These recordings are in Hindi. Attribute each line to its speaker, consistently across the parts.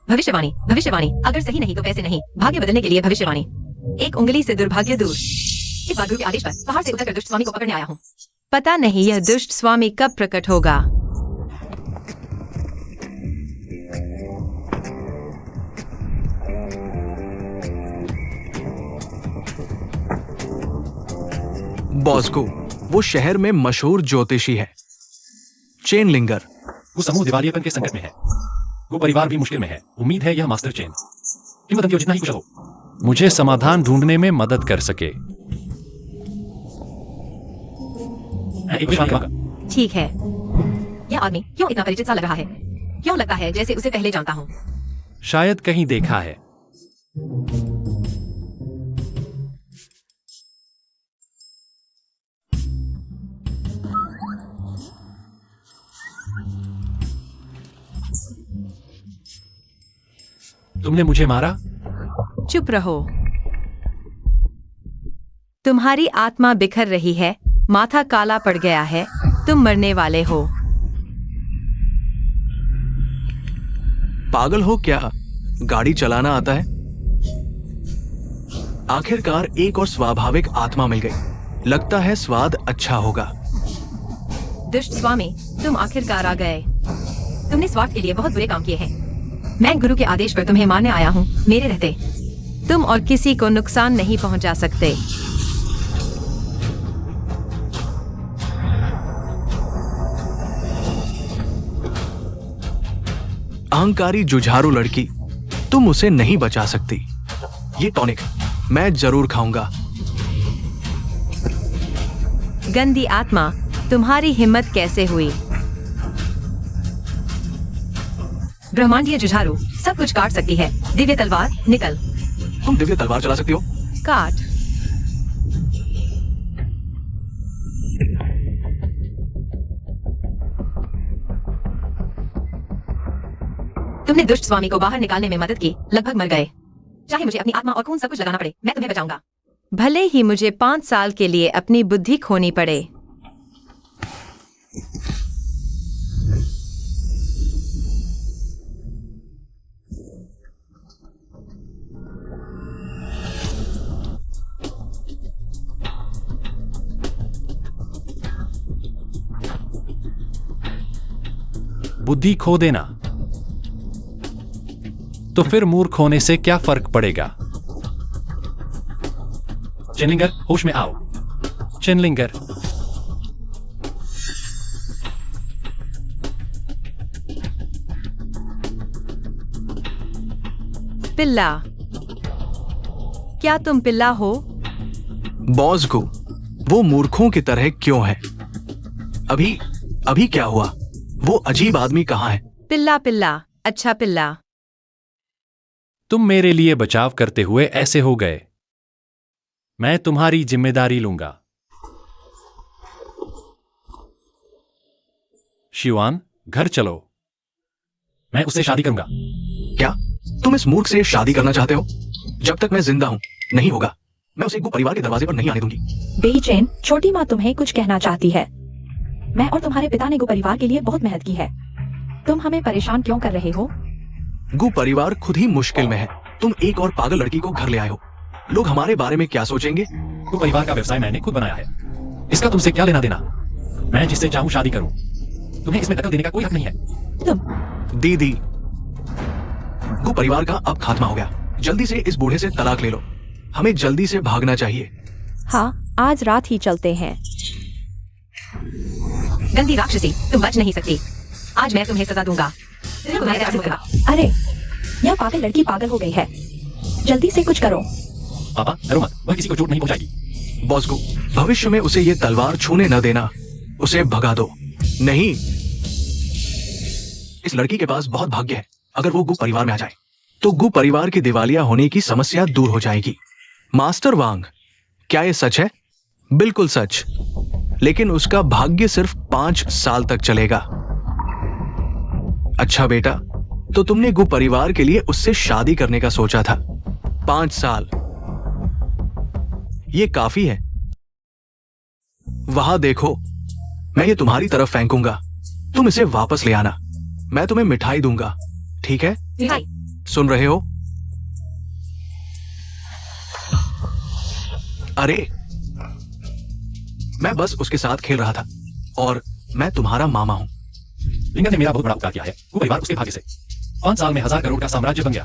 Speaker 1: भविष्यवाणी, भविष्यवाणी, अगर सही नहीं तो पैसे नहीं, भाग्य बदलने के लिए भविष्यवाणी। एक उंगली से दुर्भाग्य दूर। इस बार गुरु के आदेश पर पहाड़ से उतरकर दुष्ट स्वामी को पकड़ने आया हूँ।
Speaker 2: पता नहीं यह दुष्ट स्वामी कब प्रकट होगा।
Speaker 3: बॉस्को, वो शहर में मशहूर ज्योतिषी है, चेन लिंगर।
Speaker 4: वो समूह दिवालियेपन के संकट में है। वो परिवार भी मुश्किल में है। उम्मीद है यह मास्टर चेन किंवदंतियों जितना ही कुशल हो, मुझे समाधान ढूंढने में मदद कर सके। मैं एक विश्वास मांगा।
Speaker 2: ठीक है।
Speaker 1: यह आदमी क्यों इतना परिचित सा लग रहा है? क्यों लगता है जैसे उसे पहले जानता हूँ?
Speaker 4: शायद कहीं देखा है। तुमने मुझे मारा?
Speaker 2: चुप रहो। तुम्हारी आत्मा बिखर रही है, माथा काला पड़ गया है, तुम मरने वाले हो।
Speaker 3: पागल हो क्या? गाड़ी चलाना आता है? आखिरकार एक और स्वाभाविक आत्मा मिल गई। लगता है स्वाद अच्छा होगा।
Speaker 1: दुष्ट स्वामी, तुम आखिरकार आ गए। तुमने स्वार्थ के लिए बहुत बुरे काम किए हैं। मैं गुरु के आदेश पर तुम्हें मारने आया हूँ, मेरे रहते।
Speaker 2: तुम और किसी को नुकसान नहीं पहुंचा सकते।
Speaker 3: अहंकारी जुझारू लड़की, तुम उसे नहीं बचा सकती। ये टॉनिक मैं जरूर खाऊंगा।
Speaker 2: गंदी आत्मा, तुम्हारी हिम्मत कैसे हुई?
Speaker 1: ब्रह्मांडीय जुझारू सब कुछ काट सकती है। दिव्य तलवार, निकल।
Speaker 3: तुम दिव्य तलवार चला सकती हो?
Speaker 2: काट।
Speaker 1: तुमने दुष्ट स्वामी को बाहर निकालने में मदद की, लगभग मर गए। चाहे मुझे अपनी आत्मा और खून सब कुछ लगाना पड़े, मैं तुम्हें बचाऊंगा।
Speaker 2: भले ही मुझे 5 साल के लिए अपनी बुद्धि खोनी पड़े।
Speaker 4: बुद्धि खो देना तो फिर मूर्ख होने से क्या फर्क पड़ेगा? चेनलिंगर, होश में आओ। चेनलिंगर,
Speaker 2: पिल्ला, क्या तुम पिल्ला हो?
Speaker 3: बॉस्को, वो मूर्खों की तरह क्यों है? अभी क्या हुआ? वो अजीब आदमी कहाँ है?
Speaker 2: पिल्ला पिल्ला, अच्छा पिल्ला।
Speaker 4: तुम मेरे लिए बचाव करते हुए ऐसे हो गए। मैं तुम्हारी जिम्मेदारी लूंगा। शिवान, घर चलो। मैं उससे शादी करूंगा।
Speaker 3: क्या तुम इस मूर्ख से शादी करना चाहते हो? जब तक मैं जिंदा हूं, नहीं होगा। मैं उसे गुप्त परिवार के दरवाजे पर नहीं आने दूंगी।
Speaker 5: बेचैन, छोटी माँ तुम्हें कुछ कहना चाहती है। मैं और तुम्हारे पिता ने गुप्त परिवार के लिए बहुत मेहनत की है। तुम हमें परेशान क्यों कर रहे हो?
Speaker 3: गुप्त परिवार खुद ही मुश्किल में है। तुम एक और पागल लड़की को घर ले आए हो। लोग हमारे बारे में क्या सोचेंगे?
Speaker 4: गुप्त परिवार का व्यवसाय मैंने खुद बनाया है। इसका तुमसे क्या लेना देना? मैं जिससे चाहूं शादी करूं। तुम्हें इसमें दखल देने का कोई हक नहीं है।
Speaker 5: तुम
Speaker 3: दीदी, गुप्त परिवार का अब खात्मा हो गया। जल्दी से इस बूढ़े से तलाक ले लो। हमें जल्दी से भागना चाहिए।
Speaker 5: हाँ, आज रात ही चलते हैं।
Speaker 1: गंदी राक्षसी, तुम बच नहीं सकती। आज मैं तुम्हें सजा दूंगा।
Speaker 5: अरे, यह पागल लड़की पागल हो गई है। जल्दी से कुछ करो।
Speaker 4: पापा, डरो मत, वह किसी को चोट नहीं पहुंचाएगी।
Speaker 3: बॉस्को, भविष्य में उसे ये तलवार छूने न देना। उसे भगा दो। नहीं, इस लड़की के पास बहुत भाग्य है। अगर वो गुप्त परिवार में आ जाए तो गुप्त परिवार की दिवालिया होने की समस्या दूर हो जाएगी। मास्टर वांग, क्या ये सच है? बिल्कुल सच, लेकिन उसका भाग्य सिर्फ 5 साल तक चलेगा। अच्छा बेटा, तो तुमने गुप्त परिवार के लिए उससे शादी करने का सोचा था। 5 साल, ये काफी है। वहां देखो, मैं ये तुम्हारी तरफ फेंकूंगा। तुम इसे वापस ले आना। मैं तुम्हें मिठाई दूंगा, ठीक है?
Speaker 1: मिठाई?
Speaker 3: सुन रहे हो? अरे मैं बस उसके साथ खेल रहा था और मैं तुम्हारा मामा हूं।
Speaker 4: लिंगर ने मेरा बहुत बड़ा उपकार किया है। वो परिवार उसके भाग्य से 5 साल में 1000 करोड़ का साम्राज्य बन गया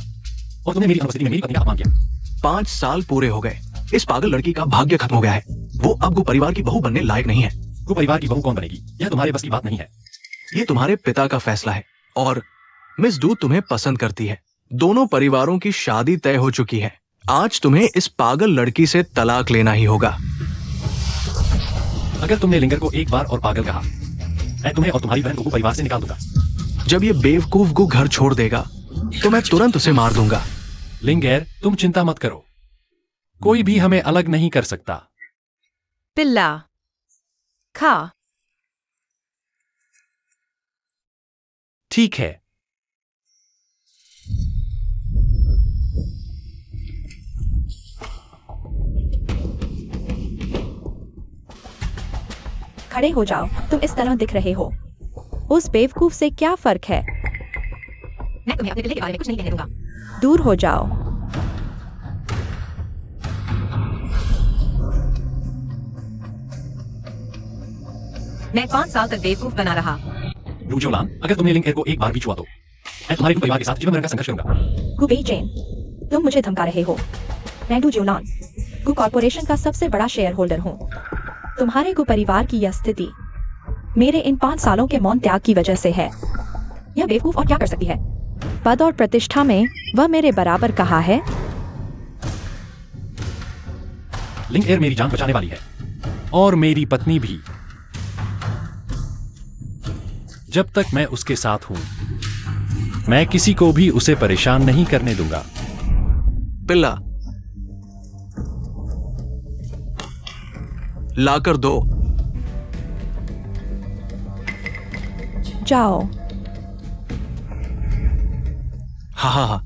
Speaker 4: और तुमने मेरी अनुपस्थिति में मेरी पत्नी का अपमान किया।
Speaker 3: 5 साल पूरे हो गए। इस पागल लड़की का भाग्य खत्म हो गया है। वो अब गु परिवार की बहू बनने लायक नहीं है।
Speaker 4: गु परिवार की बहू कौन बनेगी, यह तुम्हारे बस की बात नहीं है।
Speaker 3: ये तुम्हारे पिता का फैसला है और मिस डू तुम्हें पसंद करती है। दोनों परिवारों की शादी तय हो चुकी है। आज तुम्हें इस पागल लड़की से तलाक लेना ही होगा।
Speaker 4: अगर तुमने लिंगर को एक बार और पागल कहा, मैं तुम्हें और तुम्हारी बहन को गु परिवार से निकाल दूंगा।
Speaker 3: जब ये बेवकूफ गु घर छोड़ देगा तो मैं तुरंत उसे मार दूंगा।
Speaker 4: लिंगर, तुम चिंता मत करो, कोई भी हमें अलग नहीं कर सकता।
Speaker 2: पिल्ला खा।
Speaker 4: ठीक है।
Speaker 5: खड़े हो जाओ, तुम इस तरह दिख रहे हो। उस बेवकूफ से क्या फर्क है?
Speaker 1: मैं तुम्हें अपने पिल्ले के बारे में कुछ नहीं कहने दूंगा।
Speaker 5: दूर हो जाओ।
Speaker 1: मैं 5 साल तक बेवकूफ बना रहा।
Speaker 4: डू जोलान, अगर तुमने लिंगर को एक बार भी छुआ तो मैं तुम्हारे परिवार के साथ जीवन भर का संघर्ष करूंगा।
Speaker 5: गु बेई चेन, तुम मुझे धमका रहे हो। मैं डू जोलान, गु कॉर्पोरेशन का सबसे बड़ा शेयर होल्डर हूँ। तुम्हारे गु परिवार की यह स्थिति मेरे इन 5 सालों के मौन त्याग की वजह से है। यह बेवकूफ और क्या कर सकती है? पद और प्रतिष्ठा में वह मेरे बराबर कहा है।
Speaker 4: लिंगर मेरी जान बचाने वाली है और मेरी पत्नी भी। जब तक मैं उसके साथ हूं, मैं किसी को भी उसे परेशान नहीं करने दूंगा।
Speaker 3: पिल्ला लाकर दो।
Speaker 5: जाओ।
Speaker 3: हाँ हाँ हाँ।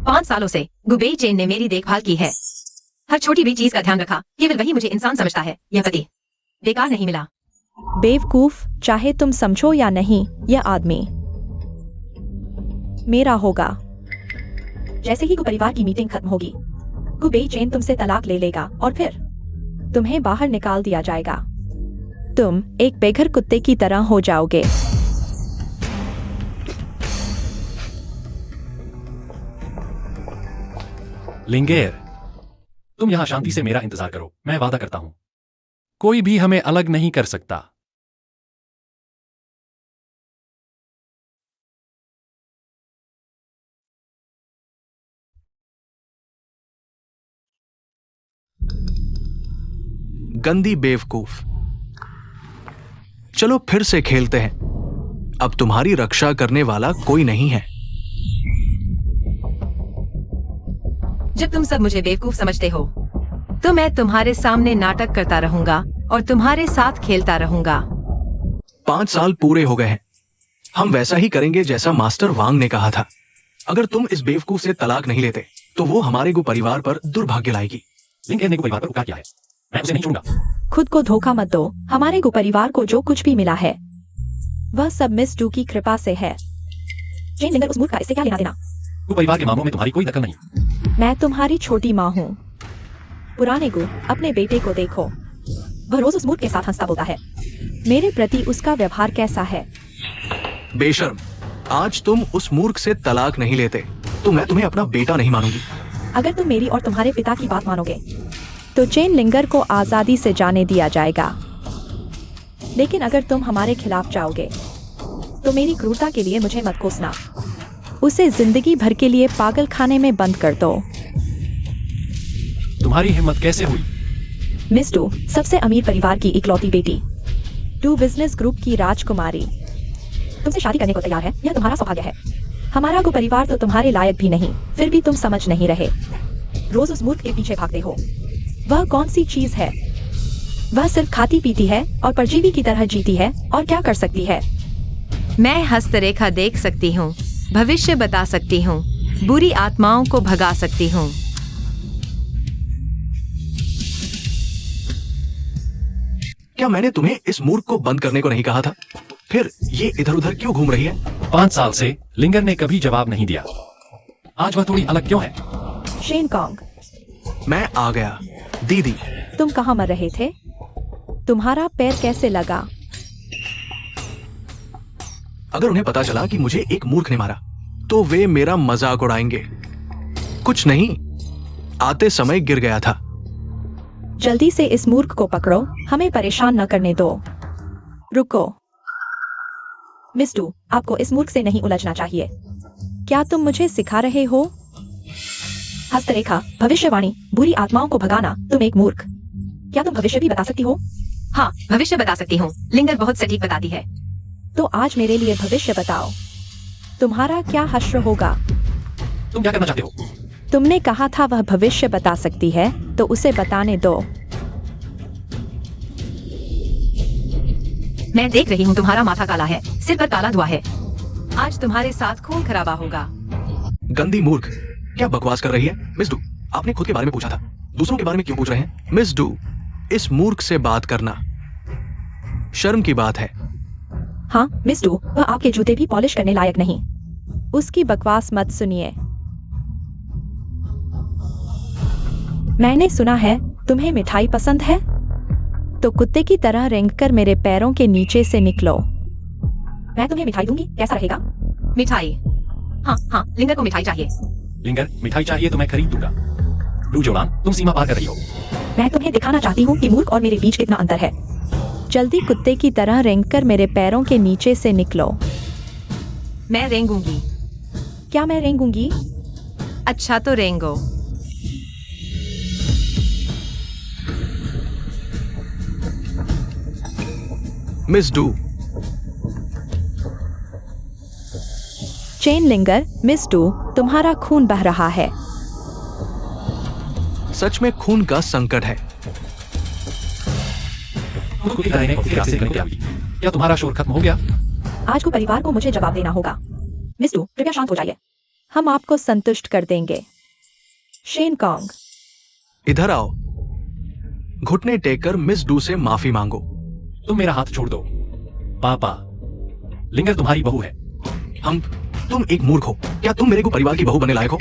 Speaker 1: पांच सालों से गु बेई चेन ने मेरी देखभाल की है। हर छोटी भी चीज का ध्यान रखा। केवल वही मुझे इंसान समझता है। यह पति बेकार नहीं मिला।
Speaker 5: बेवकूफ, चाहे तुम समझो या नहीं, यह आदमी मेरा होगा। जैसे ही गु परिवार की मीटिंग खत्म होगी, गु बेई चेन तुमसे तलाक ले लेगा और फिर तुम्हें बाहर निकाल दिया जाएगा। तुम एक बेघर कुत्ते की तरह हो जाओगे।
Speaker 4: लिंगर, तुम यहां शांति से मेरा इंतजार करो। मैं वादा करता हूं, कोई भी हमें अलग नहीं कर सकता।
Speaker 3: गंदी बेवकूफ। चलो फिर से खेलते हैं। अब तुम्हारी रक्षा करने वाला कोई नहीं है।
Speaker 1: जब तुम सब मुझे बेवकूफ समझते हो,
Speaker 2: तो मैं तुम्हारे सामने नाटक करता रहूंगा और तुम्हारे साथ खेलता रहूंगा।
Speaker 3: 5 साल पूरे हो गए हैं। हम वैसा ही करेंगे जैसा मास्टर वांग ने कहा था। अगर तुम इस बेवकूफ से तलाक नहीं लेते तो वो हमारे गु परिवार पर दुर्भाग्य लाएगी।
Speaker 4: लिंगर ने गु परिवार पर उपकार किया है, मैं उसे नहीं छोड़ूंगा।
Speaker 5: खुद को धोखा मत दो। हमारे गु परिवार को जो कुछ भी मिला है वह सब मिस डू की कृपा से है। जेन लिंगर उस मूर्ख का इससे क्या लेना देना?
Speaker 4: गु परिवार के मामलों में तुम्हारी कोई दखल नहीं।
Speaker 5: मैं तुम्हारी छोटी माँ हूँ। पुराने गु, अपने बेटे को देखो। वह रोज उस मूर्ख के साथ हंसता बोलता है। मेरे प्रति उसका व्यवहार कैसा है?
Speaker 3: बेशर्म, आज तुम उस मूर्ख से तलाक नहीं लेते तो मैं तुम्हें अपना बेटा नहीं मानूंगी।
Speaker 5: अगर तुम मेरी और तुम्हारे पिता की बात मानोगे तो चेन लिंगर को आजादी से जाने दिया जाएगा। लेकिन अगर तुम हमारे खिलाफ जाओगे तो मेरी क्रूरता के लिए मुझे मत कोसना। उसे जिंदगी भर के लिए पागल खाने में बंद कर दो।
Speaker 4: तुम्हारी हिम्मत कैसे हुई?
Speaker 5: मिस डू सबसे अमीर परिवार की इकलौती बेटी, डू बिजनेस ग्रुप की राजकुमारी, तुमसे शादी करने को तैयार है। यह तुम्हारा सौभाग्य है। हमारा गु परिवार तो तुम्हारे लायक भी नहीं, फिर भी तुम समझ नहीं रहे। रोज उस मूर्ख के पीछे भागते हो। वह कौन सी चीज है? वह सिर्फ खाती पीती है और परजीवी की तरह जीती है। और क्या कर सकती है?
Speaker 2: मैं हस्तरेखा देख सकती हूँ, भविष्य बता सकती हूँ, बुरी आत्माओं को भगा सकती हूँ।
Speaker 3: क्या मैंने तुम्हें इस मूर्ख को बंद करने को नहीं कहा था? फिर ये इधर उधर क्यों घूम रही है?
Speaker 4: 5 साल से लिंगर ने कभी जवाब नहीं दिया। आज वह थोड़ी अलग क्यों है?
Speaker 5: शेन कॉन्ग,
Speaker 3: मैं आ गया। दीदी,
Speaker 5: तुम कहाँ मर रहे थे? तुम्हारा पैर कैसे लगा?
Speaker 3: अगर उन्हें पता चला कि मुझे एक मूर्ख ने मारा तो वे मेरा मजाक उड़ाएंगे। कुछ नहीं, आते समय गिर गया था।
Speaker 5: जल्दी से इस मूर्ख को पकड़ो, हमें परेशान न करने दो। रुको मिस डू, आपको इस मूर्ख से नहीं उलझना चाहिए। क्या तुम मुझे सिखा रहे हो? हस्तरेखा, भविष्यवाणी, बुरी आत्माओं को भगाना, तुम एक मूर्ख। क्या तुम भविष्य भी बता सकती हो?
Speaker 1: हाँ, भविष्य बता सकती हूँ। लिंगर बहुत सटीक बताती है।
Speaker 5: तो आज मेरे लिए भविष्य बताओ। तुम्हारा क्या हश्र होगा?
Speaker 4: तुम क्या करना चाहते हो?
Speaker 5: तुमने कहा था वह भविष्य बता सकती है, तो उसे बताने दो।
Speaker 1: मैं देख रही हूँ तुम्हारा माथा काला है, सिर पर काला धुआं है। आज तुम्हारे साथ खून खराबा होगा।
Speaker 3: गंदी मूर्ख, क्या बकवास कर रही है? मिस डू, आपने खुद के बारे में पूछा था, दूसरों के बारे में क्यों पूछ रहे हैं? मिस डू, इस मूर्ख से बात करना शर्म की बात है।
Speaker 5: हाँ मिस डू, वह आपके जूते भी पॉलिश करने लायक नहीं। उसकी बकवास मत सुनिए। मैंने सुना है तुम्हें मिठाई पसंद है, तो कुत्ते की तरह रेंगकर मेरे पैरों के नीचे से निकलो। मैं तुम्हें मिठाई दूंगी, कैसा रहेगा?
Speaker 1: मिठाई? हाँ हाँ, लिंगर को मिठाई चाहिए।
Speaker 4: लिंगर, मिठाई चाहिए तो मैं खरीद दूंगा। डू जोलान, तुम सीमा पार कर रही हो।
Speaker 5: मैं तुम्हें दिखाना चाहती हूँ कि मूर्ख और मेरे बीच कितना अंतर है। जल्दी कुत्ते की तरह रेंगकर मेरे पैरों के नीचे से निकलो।
Speaker 1: मैं रेंगूंगी।
Speaker 5: क्या मैं रेंगूंगी?
Speaker 2: अच्छा तो रेंगो।
Speaker 3: मिस डू,
Speaker 5: चेन लिंगर, मिस डू, तुम्हारा खून बह रहा है।
Speaker 3: सच में खून का संकट है।
Speaker 4: खुद की तरह खुद के रास्ते से निकल गई। क्या तुम्हारा शोर खत्म हो गया?
Speaker 5: आज को परिवार को मुझे जवाब देना होगा। मिस डू, कृपया शांत हो जाइए। हम आपको संतुष्ट कर देंगे। शेन कॉन्ग,
Speaker 3: इधर आओ। घुटने टेककर मिस डू से माफी मांगो।
Speaker 4: तुम मेरा हाथ छोड़ दो। पापा, लिंगर तुम्हारी बहू है।
Speaker 3: तुम एक मूर्ख हो। क्या तुम मेरे को परिवार की बहू बनने लायक हो?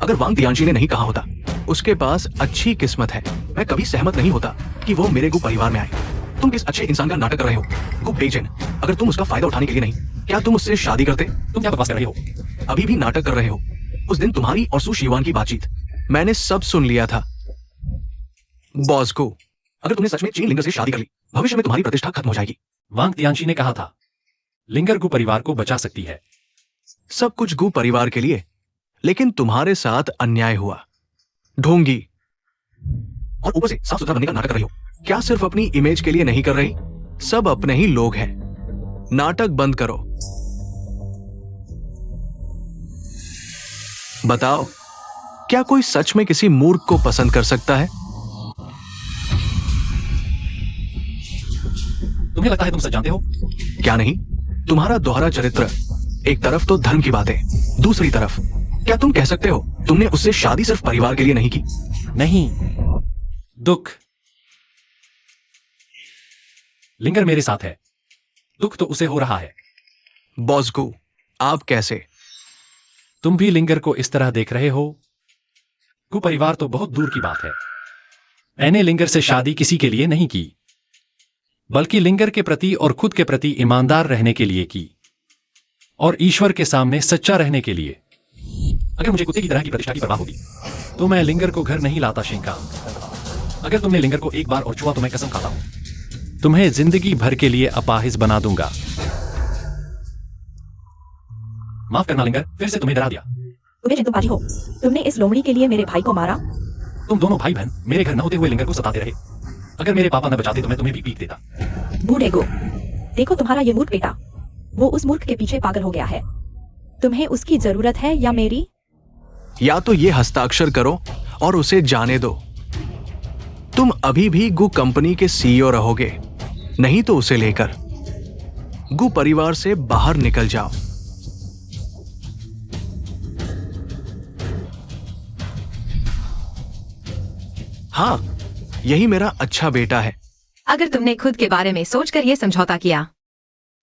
Speaker 3: अगर वांग तियांशी ने नहीं कहा होता, उसके पास अच्छी किस्मत है, मैं कभी सहमत नहीं होता कि वो मेरे को परिवार में आए। तुम किस अच्छे इंसान का नाटक कर रहे हो? गु बेचैन, अगर तुम उसका फायदा उठाने के लिए नहीं, क्या तुम उससे शादी करते?
Speaker 4: तुम क्या बकवास कर रहे हो?
Speaker 3: अभी भी नाटक कर रहे हो। उस दिन तुम्हारी और सु शिवान की बातचीत मैंने सब सुन लिया था। बॉस को, अगर तुमने सच में चेन लिंगर से शादी कर ली, भविष्य में तुम्हारी प्रतिष्ठा खत्म हो जाएगी।
Speaker 4: वांग तियांशी ने कहा था, लिंगर गु परिवार को बचा सकती है।
Speaker 3: सब कुछ गु परिवार के लिए, लेकिन तुम्हारे साथ अन्याय हुआ। ढोंगी, और ऊपर से साफ सुथरा बनने का नाटक कर रही हो। क्या सिर्फ अपनी इमेज के लिए नहीं कर रही? सब अपने ही लोग हैं। नाटक बंद करो। बताओ, क्या कोई सच में किसी मूर्ख को पसंद कर सकता है?
Speaker 4: तुम्हें लगता है तुम सच जानते हो?
Speaker 3: क्या नहीं? तुम्हारा दोहरा चरित्र, एक तरफ तो धर्म की बातें, दूसरी तरफ क्या तुम कह सकते हो तुमने उससे शादी सिर्फ परिवार के लिए नहीं की?
Speaker 4: नहीं, दुख। लिंगर मेरे साथ है, दुख तो उसे हो रहा है।
Speaker 3: बॉस को, आप कैसे?
Speaker 4: तुम भी लिंगर को इस तरह देख रहे हो? गु परिवार तो बहुत दूर की बात है। मैंने लिंगर से शादी किसी के लिए नहीं की, बल्कि लिंगर के प्रति और खुद के प्रति ईमानदार रहने के लिए की, और ईश्वर के सामने सच्चा रहने के लिए। अगर मुझे कुत्ते की तरह की प्रतिष्ठा की परवाह होगी, तो मैं लिंगर को घर नहीं लाता। शिंका, अगर तुमने लिंगर को एक बार और छुआ तो मैं कसम खाता हूं, तुम्हें जिंदगी भर के लिए अपाहिज बना दूंगा। माफ करना लिंगर, फिर से तुम्हें डरा दिया।
Speaker 5: तुम्हें चिंतुपाजी हो, तुमने इस लोमड़ी के लिए मेरे भाई को मारा।
Speaker 4: तुम दोनों भाई बहन मेरे घर न होते हुए लिंगर को सताते रहे। अगर मेरे पापा न बचाते तो मैं तुम्हें भी पीट देता।
Speaker 5: बूढ़े को देखो, तुम्हारा ये मूर्ख बेटा, वो उस मूर्ख के पीछे पागल हो गया है। तुम्हें उसकी जरूरत है या मेरी?
Speaker 3: या तो ये हस्ताक्षर करो और उसे जाने दो। तुम अभी भी गु कंपनी के सीईओ रहोगे, नहीं तो उसे लेकर गु परिवार से बाहर निकल जाओ। हाँ, यही मेरा अच्छा बेटा है।
Speaker 1: अगर तुमने खुद के बारे में सोचकर यह समझौता किया,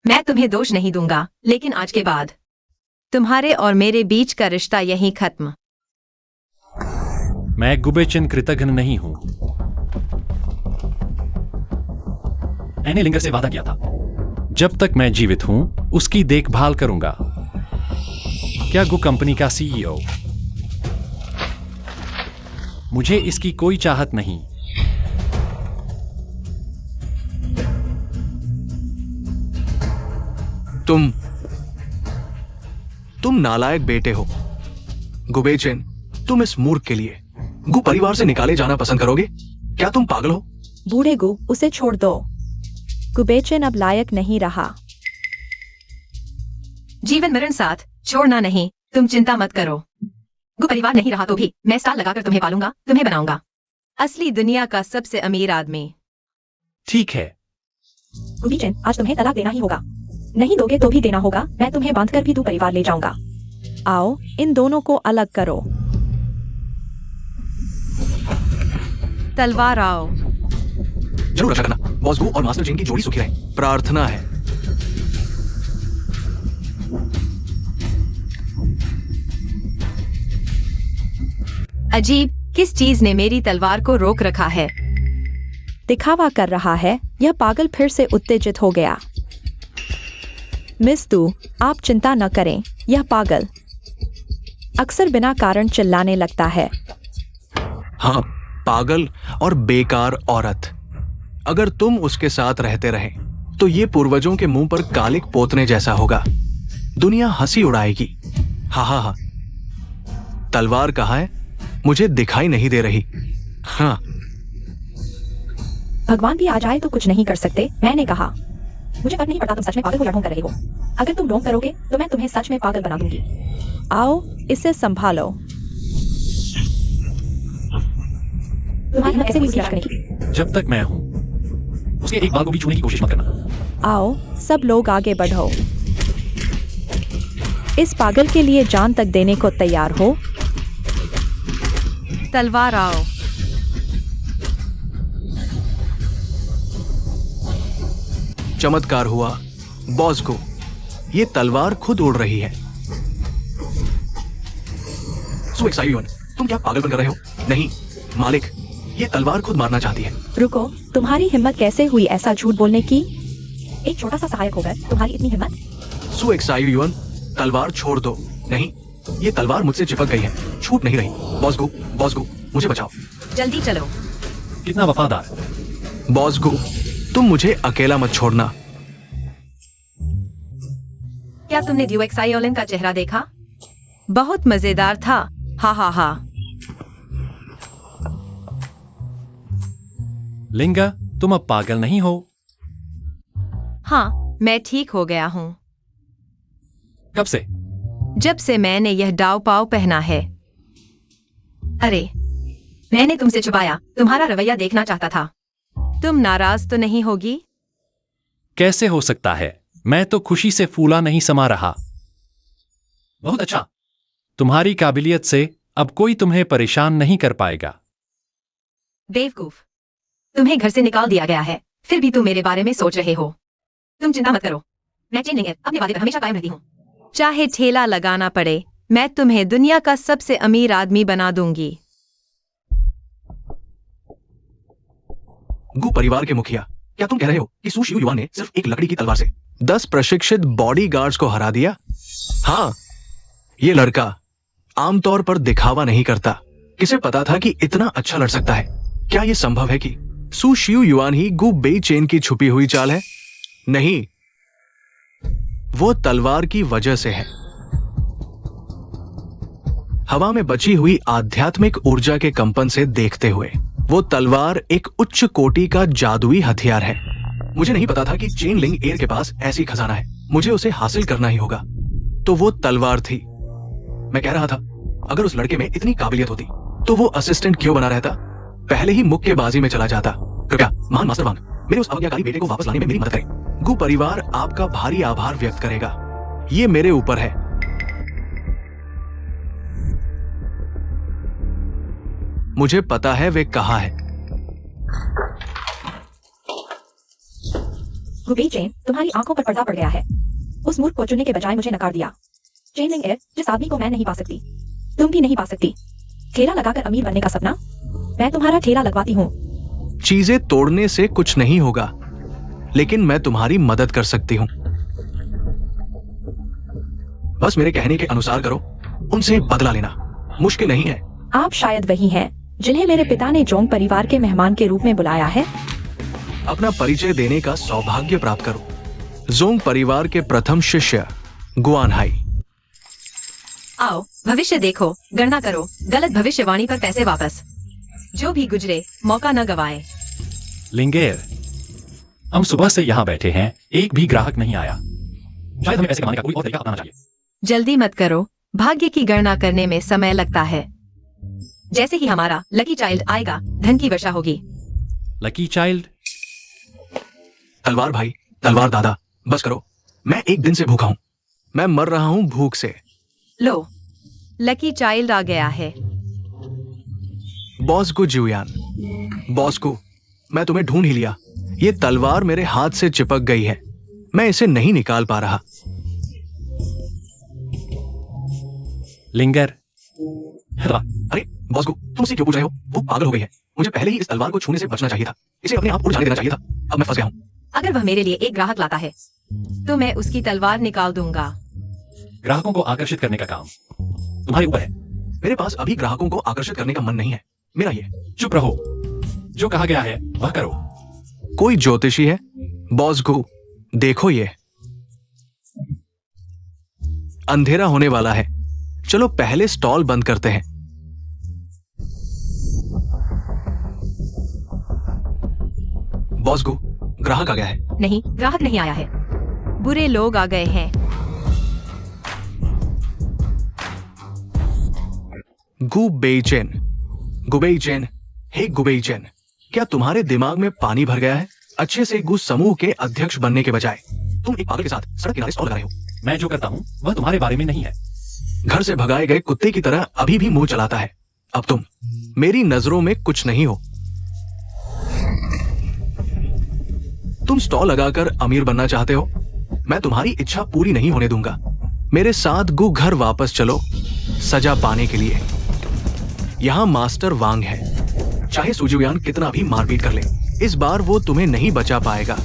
Speaker 1: मैं तुम्हें दोष नहीं दूंगा, लेकिन आज के बाद
Speaker 2: तुम्हारे और मेरे बीच का रिश्ता यहीं खत्म।
Speaker 4: मैं गुबेचिन कृतघ्न नहीं हूं। मैंने लिंगर से वादा किया था, जब तक मैं जीवित हूं उसकी देखभाल करूंगा। क्या गु कंपनी का सीईओ? मुझे इसकी कोई चाहत नहीं।
Speaker 3: तुम नालायक बेटे हो। गुबेचेन, तुम इस मूर्ख के लिए गु परिवार से निकाले जाना पसंद करोगे? क्या तुम पागल हो?
Speaker 5: बूढ़े गु, उसे छोड़ दो। गुबेचेन अब लायक नहीं रहा।
Speaker 1: जीवन मरण साथ छोड़ना नहीं, तुम चिंता मत करो। गु परिवार नहीं रहा तो भी मैं साल लगाकर तुम्हें पालूंगा, तुम्हें बनाऊंगा
Speaker 2: असली दुनिया का सबसे अमीर आदमी।
Speaker 4: ठीक है।
Speaker 5: गुबेचेन, आज तुम्हें तलाक देना ही होगा। नहीं दोगे तो भी देना होगा। मैं तुम्हें बांधकर भी दो परिवार ले जाऊंगा। आओ, इन दोनों को अलग करो।
Speaker 2: तलवार आओ।
Speaker 3: जरूर रक्षा करना। बॉस गु और मास्टर चेन की जोड़ी सुखी रहे, प्रार्थना है।
Speaker 2: अजीब, किस चीज ने मेरी तलवार को रोक रखा है?
Speaker 5: दिखावा कर रहा है। यह पागल फिर से उत्तेजित हो गया। मिस दू, आप चिंता न करें। यह पागल अक्सर बिना कारण चिल्लाने लगता है।
Speaker 3: हाँ, पागल और बेकार औरत। अगर तुम उसके साथ रहते रहे तो ये पूर्वजों के मुंह पर कालिक पोतने जैसा होगा। दुनिया हंसी उड़ाएगी। हा हा हा। तलवार कहाँ है? मुझे दिखाई नहीं दे रही। हाँ,
Speaker 5: भगवान भी आ जाए तो कुछ नहीं कर सकते। मैंने कहा, मुझे फर्क नहीं पड़ता तुम सच में पागल हो या ढोंग कर रहे हो। अगर तुम ढोंग करोगे तो मैं तुम्हें सच में पागल बना दूंगी। आओ, इसे संभालो। तुम्हारी हिम्मत कैसे हुई इसकी रक्षा करने की?
Speaker 4: जब तक मैं हूं उसके एक बाल को भी छूने की कोशिश मत करना।
Speaker 5: आओ, सब लोग आगे बढ़ो। इस पागल के लिए जान तक देने को तैयार हो?
Speaker 2: तलवार आओ।
Speaker 3: चमत्कार हुआ बॉस को। ये तलवार खुद उड़ रही है। सो एक्साइटेड, तुम क्या पागलपन कर रहे हो? नहीं मालिक, ये तलवार खुद मारना चाहती है।
Speaker 5: रुको, तुम्हारी हिम्मत कैसे हुई ऐसा झूठ बोलने की? एक छोटा सा सहायक होकर तुम्हारी इतनी हिम्मत?
Speaker 3: सो एक्साइटेड, तलवार छोड़ दो। नहीं, ये तलवार मुझसे चिपक गई है, छूट नहीं रही। बॉस गु, मुझे बचाओ।
Speaker 1: जल्दी चलो।
Speaker 4: कितना वफादार।
Speaker 3: बॉस गु, तुम मुझे अकेला मत छोड़ना।
Speaker 1: क्या तुमने ड्यूएक्साइओलिन का चेहरा देखा?
Speaker 2: बहुत मजेदार था। हा हा हा।
Speaker 4: लिंगा, तुम अब पागल नहीं हो।
Speaker 2: हाँ, मैं ठीक हो गया हूँ।
Speaker 4: कब से?
Speaker 2: जब से मैंने यह डाव पाव पहना है।
Speaker 1: अरे, मैंने तुमसे छुपाया। तुम्हारा रवैया देखना चाहता था।
Speaker 2: तुम नाराज तो नहीं होगी?
Speaker 4: कैसे हो सकता है? मैं तो खुशी से फूला नहीं समा रहा। बहुत अच्छा। तुम्हारी काबिलियत से अब कोई तुम्हें परेशान नहीं कर पाएगा।
Speaker 1: बेवकूफ, तुम्हें घर से निकाल दिया गया है, फिर भी तुम मेरे बारे में सोच रहे हो। तुम चिंता मत करो, मैं चेन लिंगर अपने वादे पर हमेशा कायम रहती हूँ।
Speaker 2: चाहे ठेला लगाना पड़े, मैं तुम्हें दुनिया का सबसे अमीर आदमी बना दूंगी।
Speaker 3: गु परिवार के मुखिया, क्या तुम कह रहे हो कि सू शियू युआन ने सिर्फ एक लकड़ी की तलवार से 10 प्रशिक्षित बॉडीगार्ड्स को हरा दिया? हाँ, ये लड़का आमतौर पर दिखावा नहीं करता। किसे पता था कि इतना अच्छा लड़ सकता है? क्या यह संभव है कि सू शियू युआन ही गु बेई चेन की छुपी हुई चाल है? नहीं, वो तलवार की वजह से है। हवा में बची हुई आध्यात्मिक ऊर्जा के कंपन से देखते हुए वो तलवार एक उच्च कोटि का जादुई हथियार है। मुझे नहीं पता था कि चेन लिंग एयर के पास ऐसी खजाना है। मुझे उसे हासिल करना ही होगा। तो वो तलवार थी। मैं कह रहा था, अगर उस लड़के में इतनी काबिलियत होती तो वो असिस्टेंट क्यों बना रहता? पहले ही मुक्केबाजी में चला जाता। कृपया महान मास्टर वांग, मेरे उस अज्ञाकारी बेटे को वापस लाने में मेरी मदद करें। गु परिवार आपका भारी आभार व्यक्त करेगा। ये मेरे ऊपर है। मुझे पता है वे कहाँ है।
Speaker 5: गुबेई चेन, तुम्हारी आंखों पर पर्दा पड़ गया है। उस मूर्ख को चुनने के बजाय मुझे नकार दिया। चेनलिंग एयर, जिस आदमी को मैं नहीं पा सकती, तुम भी नहीं पा सकती। ठेला लगाकर अमीर बनने का सपना, मैं तुम्हारा ठेला लगवाती हूँ।
Speaker 3: चीजें तोड़ने से कुछ नहीं होगा, लेकिन मैं तुम्हारी मदद कर सकती हूँ। बस मेरे कहने के अनुसार करो, उनसे बदला लेना मुश्किल नहीं है।
Speaker 5: आप शायद वही हैं जिन्हें मेरे पिता ने जोंग परिवार के मेहमान के रूप में बुलाया है।
Speaker 3: अपना परिचय देने का सौभाग्य प्राप्त करो। जोंग परिवार के प्रथम शिष्य गुआन हाई।
Speaker 1: आओ, भविष्य देखो, गणना करो, गलत भविष्यवाणी पर पैसे वापस। जो भी गुजरे, मौका न गवाए।
Speaker 4: लिंगेर, हम सुबह से यहाँ बैठे हैं, एक भी ग्राहक नहीं आया। शायद हमें पैसे कमाने का कोई और तरीका अपनाना चाहिए।
Speaker 2: जल्दी मत करो, भाग्य की गणना करने में समय लगता है।
Speaker 1: जैसे ही हमारा लकी चाइल्ड आएगा, धन की वर्षा होगी।
Speaker 4: Lucky child?
Speaker 3: तलवार भाई, तलवार दादा, बस करो। मैं एक दिन से भूखा हूँ। मैं मर रहा हूँ भूख से।
Speaker 1: लो,
Speaker 2: लकी चाइल्ड आ गया है।
Speaker 3: बॉस को जुयान, बॉस को, मैं तुम्हें ढूंढ ही लिया। ये तलवार मेरे हाथ से चिपक गई है, मैं इसे नहीं निकाल पा रहा।
Speaker 4: लिंगर,
Speaker 3: अरे बॉस को, तुम उसे क्यों पूछ रहे हो? वो पागल हो गई है। मुझे पहले ही इस तलवार को छूने से बचना चाहिए था। इसे अपने आप उड़ जाने देना चाहिए था। अब मैं फंस गया हूँ।
Speaker 1: अगर वह मेरे लिए एक ग्राहक लाता है,
Speaker 2: तो मैं उसकी तलवार निकाल दूंगा।
Speaker 4: ग्राहकों को आकर्षित करने का काम तुम्हारे ऊपर है।
Speaker 3: मेरे पास अभी ग्राहकों को आकर्षित करने का मन नहीं है। मेरा ये।
Speaker 4: चुप रहो, जो कहा गया है वह करो।
Speaker 3: कोई ज्योतिषी है? बॉस को, देखो ये अंधेरा होने वाला है। चलो पहले स्टॉल बंद करते हैं। बॉस को, ग्राहक आ गया है।
Speaker 1: नहीं, ग्राहक नहीं आया है।
Speaker 2: बुरे लोग आ गए हैं।
Speaker 3: गु बेइचेन, गुबेइचेन, हे गुबेइचेन, क्या तुम्हारे दिमाग में पानी भर गया है? अच्छे से गु समूह के अध्यक्ष बनने के बजाय तुम एक पागल के साथ सड़क किनारे स्टॉल लगा रहे हो।
Speaker 4: मैं जो करता हूँ वह तुम्हारे बारे में नहीं है।
Speaker 3: घर से भगाए गए कुत्ते की तरह अभी भी मुंह चलाता है। अब तुम मेरी नजरों में कुछ नहीं हो। तुम स्टॉल लगाकर अमीर बनना चाहते हो? मैं तुम्हारी इच्छा पूरी नहीं होने दूंगा। मेरे साथ गु घर वापस चलो, सजा पाने के लिए। यहां मास्टर वांग है। चाहे सुजुयान कितना भी मारपीट कर ले, इस बार वो तुम्हें नहीं बचा पाएगा।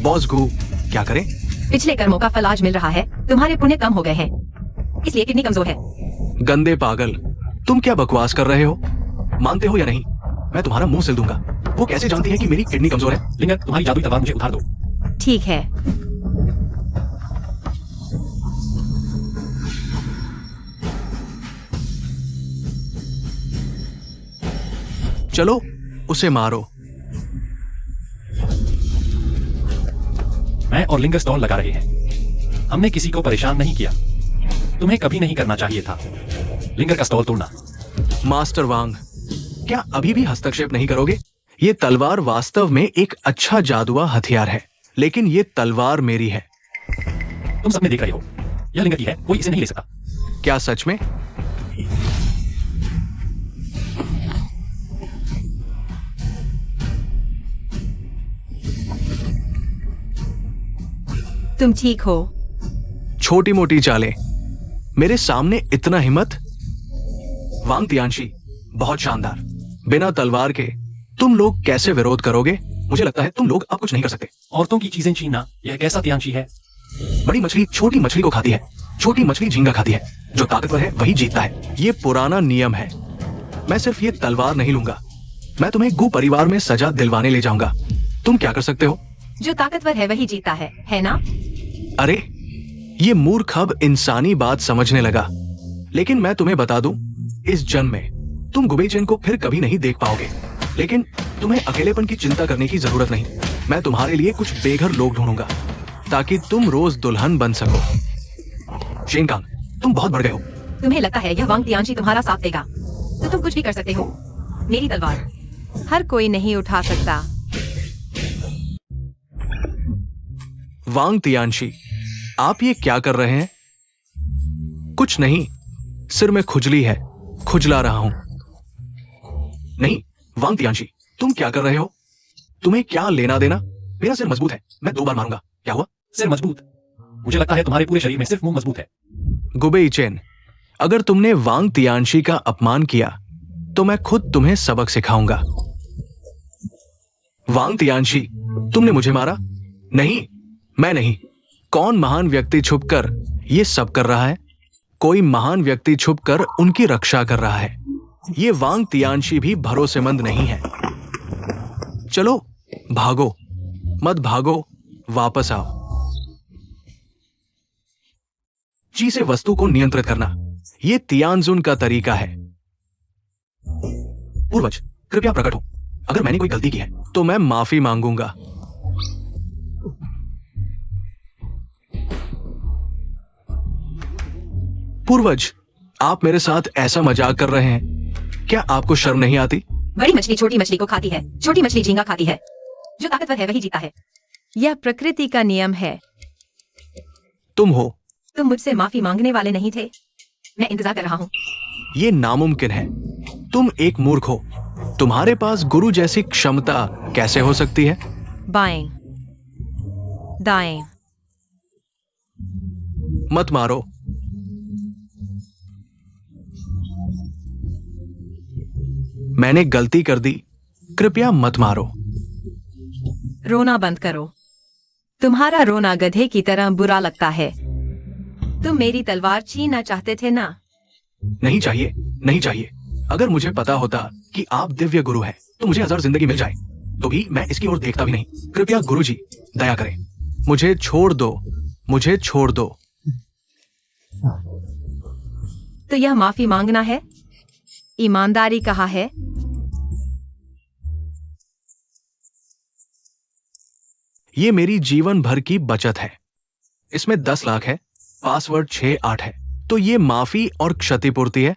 Speaker 3: बॉस गु, क्या करें?
Speaker 1: पिछले कर्मों का फल आज मिल रहा है। तुम्हारे पुण्य कम हो गए हैं, इसलिए किडनी कमजोर है।
Speaker 3: गंदे पागल, तुम क्या बकवास कर रहे हो? मानते हो या नहीं? मैं तुम्हारा मुंह सिल दूंगा। वो कैसे जानती है कि मेरी किडनी कमजोर है?
Speaker 4: लिंगर, तुम्हारी जादुई तलवार मुझे उधार दो।
Speaker 2: ठीक है।
Speaker 3: चलो उसे मारो।
Speaker 4: मैं और लिंगर स्टॉल लगा रहे हैं। हमने किसी को परेशान नहीं किया। तुम्हें कभी नहीं करना चाहिए था लिंगर का स्टॉल तोड़ना।
Speaker 3: मास्टर वांग, क्या अभी भी हस्तक्षेप नहीं करोगे? ये तलवार वास्तव में एक अच्छा जादुआ हथियार है, लेकिन ये तलवार मेरी है।
Speaker 4: तुम सबने देख रहे हो, यह लिंगर की है, कोई इसे नहीं ले सकता।
Speaker 3: क्या सच में?
Speaker 2: तुम ठीक हो?
Speaker 3: छोटी मोटी चालें, मेरे सामने इतना हिम्मत? वांग तियानशी, बहुत शानदार। बिना तलवार के तुम लोग कैसे विरोध करोगे? मुझे लगता है तुम लोग अब कुछ नहीं कर सकते।
Speaker 4: औरतों की चीजें छीनना यह कैसा तियांशी है?
Speaker 3: बड़ी मछली छोटी मछली को खाती है, छोटी मछली झींगा खाती है। जो ताकतवर है वही जीतता है। ये पुराना नियम है। मैं सिर्फ ये तलवार नहीं लूंगा, मैं तुम्हें गु परिवार में सजा दिलवाने ले जाऊंगा। तुम क्या कर सकते हो?
Speaker 1: जो ताकतवर है वही जीता है ना?
Speaker 3: अरे ये मूर्ख अब इंसानी बात समझने लगा। लेकिन मैं तुम्हें बता दूं, इस जन्म में तुम गुबेइचेन को फिर कभी नहीं देख पाओगे। लेकिन तुम्हें अकेलेपन की चिंता करने की जरूरत नहीं। मैं तुम्हारे लिए कुछ बेघर लोग ढूंढूंगा ताकि तुम रोज दुल्हन बन सको। शेनकांग, तुम बहुत बढ़ गए हो।
Speaker 1: तुम्हें लगता है यह वांग तियानशी तुम्हारा साथ देगा तो तुम कुछ भी कर सकते हो। मेरी तलवार
Speaker 2: हर कोई नहीं उठा सकता।
Speaker 3: वांग तियानशी, आप ये क्या कर रहे हैं? कुछ नहीं, सिर में खुजली है, खुजला रहा हूं। नहीं वांग तियानशी, तुम क्या कर रहे हो? तुम्हें क्या लेना देना? मेरा सिर मजबूत है, मैं 2 बार मारूंगा। क्या हुआ?
Speaker 4: सिर मजबूत? मुझे लगता है तुम्हारे पूरे शरीर में सिर्फ मुंह मजबूत है।
Speaker 3: गुबेई चेन, अगर तुमने वांग तियानशी का अपमान किया तो मैं खुद तुम्हें सबक सिखाऊंगा। वांग तियानशी, तुमने मुझे मारा? नहीं, मैं नहीं। कौन महान व्यक्ति छुपकर ये सब कर रहा है? कोई महान व्यक्ति छुपकर उनकी रक्षा कर रहा है। ये वांग तियानशी भी भरोसेमंद नहीं है। चलो भागो, मत भागो, वापस आओ। जी से वस्तु को नियंत्रित करना, यह तियानजुन का तरीका है। पूर्वज, कृपया प्रकट हो। अगर मैंने कोई गलती की है तो मैं माफी मांगूंगा। पूर्वज, आप मेरे साथ ऐसा मजाक कर रहे हैं, क्या आपको शर्म नहीं आती?
Speaker 1: बड़ी मछली छोटी मछली को खाती है, छोटी मछली झींगा खाती है। जो ताकतवर है वही जीता है।
Speaker 2: यह प्रकृति का नियम है।
Speaker 3: तुम हो।
Speaker 1: तुम मुझसे माफी मांगने वाले नहीं थे। मैं इंतजार कर रहा हूँ।
Speaker 3: ये नामुमकिन है। तुम एक मूर्ख हो। तुम्हारे पास गुरु जैसी क्षमता कैसे हो सकती है?
Speaker 2: बाएं, दाएं।
Speaker 3: मत मारो। मैंने गलती कर दी, कृपया मत मारो।
Speaker 2: रोना बंद करो। तुम्हारा रोना गधे की तरह बुरा लगता है। तुम मेरी तलवार छीनना चाहते थे ना?
Speaker 3: नहीं चाहिए, नहीं चाहिए। अगर मुझे पता होता कि आप दिव्य गुरु हैं तो मुझे 1000 जिंदगी मिल जाए तो भी मैं इसकी ओर देखता भी नहीं। कृपया गुरुजी, दया करें, मुझे छोड़ दो, मुझे छोड़ दो।
Speaker 2: तो यह माफी मांगना है? ईमानदारी कहाँ है?
Speaker 3: ये मेरी जीवन भर की बचत है। इसमें 10 लाख है, पासवर्ड 68 है। तो ये माफी और क्षतिपूर्ति है।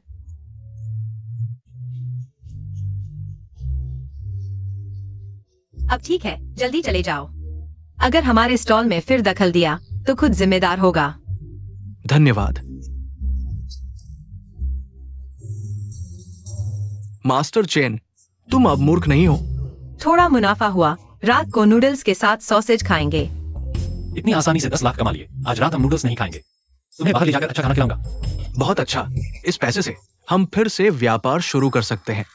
Speaker 1: अब ठीक है, जल्दी चले जाओ।
Speaker 2: अगर हमारे स्टॉल में फिर दखल दिया तो खुद जिम्मेदार होगा।
Speaker 3: धन्यवाद। मास्टर चेन, तुम अब मूर्ख नहीं हो।
Speaker 2: थोड़ा मुनाफा हुआ। रात को नूडल्स के साथ सॉसेज खाएंगे।
Speaker 4: इतनी आसानी से 10 लाख कमा लिए। आज रात हम नूडल्स नहीं खाएंगे। तुम्हें बाहर ले जाकर अच्छा खाना खिलाऊंगा।
Speaker 3: बहुत अच्छा। इस पैसे से हम फिर से व्यापार शुरू कर सकते हैं।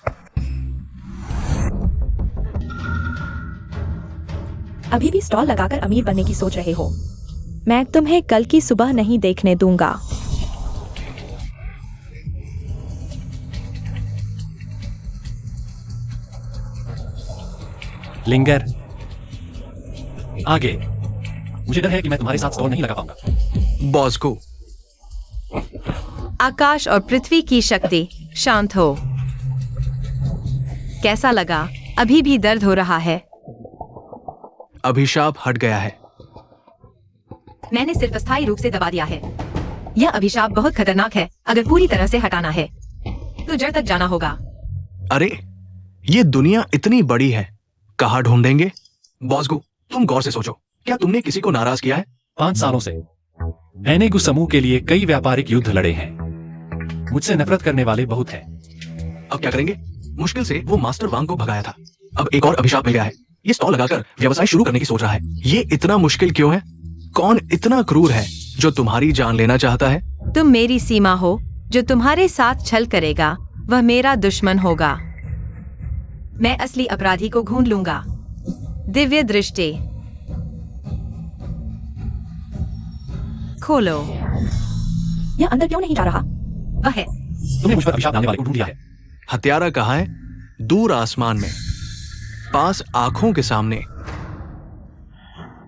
Speaker 5: अभी भी स्टॉल लगाकर अमीर बनने की सोच रहे हो? मैं तुम्हें कल की सुबह नहीं देखने दूंगा।
Speaker 4: लिंगर, आगे। मुझे डर है कि मैं तुम्हारे साथ स्टॉल नहीं लगा पाऊंगा।
Speaker 3: बॉस को।
Speaker 2: आकाश और पृथ्वी की शक्ति, शांत हो। कैसा लगा? अभी भी दर्द हो रहा है?
Speaker 3: अभिशाप हट गया है।
Speaker 1: मैंने सिर्फ अस्थायी रूप से दबा दिया है। यह अभिशाप बहुत खतरनाक है। अगर पूरी तरह से हटाना है तो जड़ तक जाना होगा।
Speaker 3: अरे, ये दुनिया इतनी बड़ी है, कहाँ ढूंढेंगे? बॉसगु, तुम गौर से सोचो, क्या तुमने किसी को नाराज किया है?
Speaker 4: 5 सालों से एनेगु समूह के लिए कई व्यापारिक युद्ध लड़े हैं। मुझसे नफरत करने वाले बहुत हैं।
Speaker 3: अब क्या करेंगे? मुश्किल से वो मास्टर वांग को भगाया था। अब एक और अभिशाप मिल गया है। ये स्टॉल लगाकर व्यवसाय शुरू करने की सोच रहा है। ये इतना मुश्किल क्यों है? कौन इतना क्रूर है जो तुम्हारी जान लेना चाहता है?
Speaker 2: तुम मेरी सीमा हो। जो तुम्हारे साथ छल करेगा वह मेरा दुश्मन होगा।
Speaker 1: मैं असली अपराधी को ढूंढ लूंगा।
Speaker 2: दिव्य दृष्टि खोलो।
Speaker 5: यह अंदर क्यों नहीं जा रहा?
Speaker 1: वह है।
Speaker 4: तुमने मुझ पर अभिशाप डालने वाले को ढूंढ लिया है।
Speaker 3: हत्यारा कहाँ है? दूर आसमान में, पास आंखों के सामने।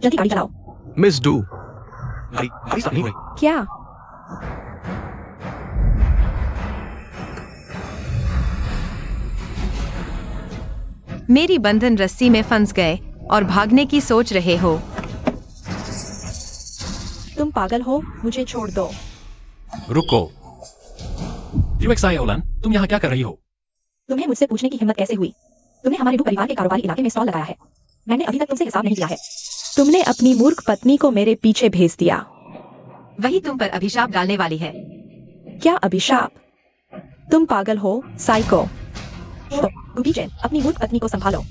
Speaker 5: जल्दी गाड़ी चलाओ।
Speaker 3: मिस डू, गाड़ी स्टार्ट नहीं हो रही।
Speaker 5: क्या?
Speaker 2: मेरी बंधन रस्सी में फंस गए और भागने की सोच रहे हो?
Speaker 5: तुम पागल हो, मुझे छोड़ दो।
Speaker 4: रुको। यूएक्सआई ओलन, तुम यहाँ क्या कर रही हो?
Speaker 5: तुम्हें मुझसे पूछने की हिम्मत कैसे हुई? तुमने हमारे डू परिवार के कारोबारी इलाके में स्टॉल लगाया है। मैंने अभी तक तुमसे हिसाब नहीं किया है। तुमने अपनी मूर्ख पत्नी को मेरे पीछे भेज दिया।
Speaker 1: वही तुम पर अभिशाप डालने वाली है।
Speaker 5: क्या अभिशाप? तुम पागल हो, साइको। गुबी चेन, अपनी मूर्ख पत्नी को संभालो।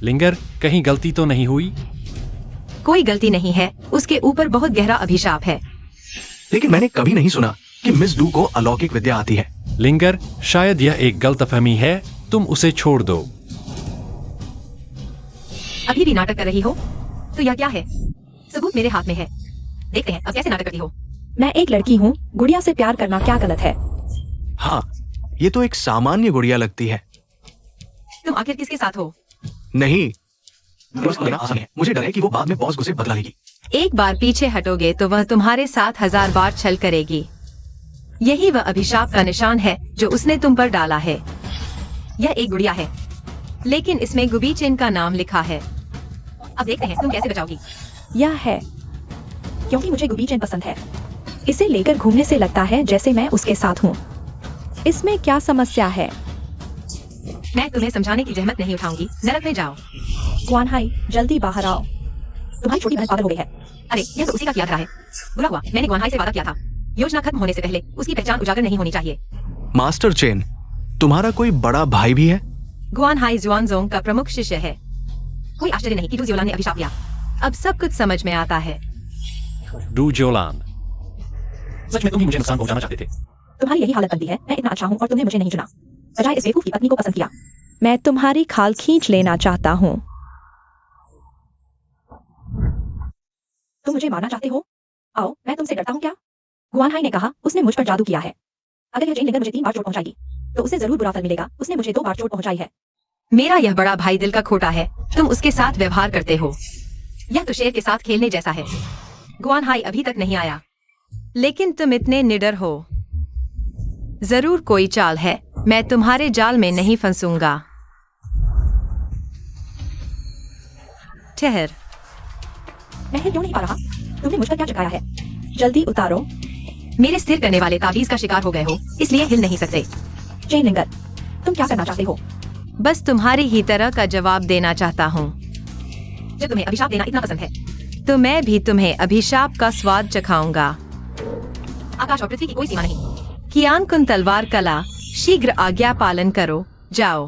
Speaker 4: लिंगर, कहीं गलती तो नहीं हुई?
Speaker 2: कोई गलती नहीं है, उसके ऊपर बहुत गहरा अभिशाप है।
Speaker 3: लेकिन मैंने कभी नहीं सुना कि मिस डू को अलौकिक विद्या आती है।
Speaker 4: लिंगर, शायद यह एक गलतफहमी है, तुम उसे छोड़ दो।
Speaker 1: अभी भी नाटक कर रही हो? तो यह क्या है? सबूत मेरे हाथ में है। देखते हैं अब कैसे नाटक करती हो।
Speaker 5: मैं एक लड़की हूँ, गुड़िया से प्यार करना क्या गलत है?
Speaker 3: हाँ, ये तो एक सामान्य गुड़िया लगती है।
Speaker 1: तुम आखिर किसके साथ हो?
Speaker 3: नहीं, उसको लेना आसान है। मुझे डर है कि वो बाद में बॉस गुस्से बदला लेगी।
Speaker 2: एक बार पीछे हटोगे तो वह तुम्हारे साथ 1000 बार छल करेगी। यही वह अभिशाप का निशान है जो उसने तुम पर डाला है।
Speaker 1: यह एक गुड़िया है।
Speaker 2: लेकिन इसमें गुबीचेन का नाम लिखा है।
Speaker 1: अब देखते हैं तुम कैसे बचाओगी।
Speaker 5: यह है क्योंकि मुझे गुबीचेन पसंद है। इसे लेकर घूमने से लगता है जैसे मैं उसके साथ हूँ। इसमें क्या समस्या है?
Speaker 1: मैं तुम्हें समझाने की जहमत नहीं उठाऊंगी। नरक में जाओ।
Speaker 5: ग्वान हाई, जल्दी बाहर आओ। तुम्हारी छोटी बहन पागल हो गई है।
Speaker 1: अरे यह तो उसी का किया था है। बुरा हुआ, मैंने ग्वानहाई से वादा किया था। योजना खत्म होने से पहले उसकी पहचान उजागर नहीं होनी चाहिए।
Speaker 3: मास्टर चेन, तुम्हारा कोई बड़ा भाई भी है?
Speaker 2: ग्वानहाई जुआनजोंग का प्रमुख शिष्य है।
Speaker 1: कोई आश्चर्य नहीं कि डू जियोलान ने अभिशाप दिया।
Speaker 2: अब सब कुछ समझ में आता है।
Speaker 4: डू जोलान, सच में तुम ही मुझे नुकसान पहुंचाना चाहते थे।
Speaker 5: तुम्हारी यही हालत बनती है। मैं इतना अच्छा हूँ और तुमने मुझे नहीं चुना, बजाय इस बेवकूफ की पत्नी को पसंद किया। मैं तुम्हारी खाल खींच लेना चाहता हूँ। तुम मुझे मारना चाहते हो? आओ, मैं तुमसे डरता हूँ क्या? गुआनहाई ने कहा उसने मुझ पर जादू किया है। अगर यह चेन लिंगर मुझे 3 बार चोट पहुंचाएगी तो उसे जरूर बुरा फल मिलेगा। उसने मुझे 2 बार चोट पहुंचाई है।
Speaker 2: मेरा यह बड़ा भाई दिल का खोटा है। तुम उसके साथ व्यवहार करते हो।
Speaker 1: यह तो शेर के साथ खेलने जैसा है।
Speaker 2: ग्वानहाई अभी तक नहीं आया। लेकिन तुम इतने निडर हो। जरूर कोई चाल है। मैं तुम्हारे जाल में नहीं फंसूंगा। ठहर।
Speaker 5: मैं हिल क्यों नहीं पा रहा? तुमने मुझ पर क्या चकाया है? जल्दी उतारो।
Speaker 1: मेरे स्थिर करने वाले ताबीज का शिकार हो गए हो, इसलिए हिल नहीं सकते।
Speaker 5: चेन लिंगर, तुम क्या करना चाहते हो?
Speaker 2: बस तुम्हारी ही तरह का जवाब देना चाहता हूँ।
Speaker 1: जब तुम्हें अभिशाप देना इतना पसंद है
Speaker 2: तो मैं भी तुम्हें अभिशाप का स्वाद चखाऊंगा।
Speaker 1: आकाश और पृथ्वी की कोई सीमा नहीं।
Speaker 2: कियान कुन तलवार कला, शीघ्र आज्ञा पालन करो। जाओ।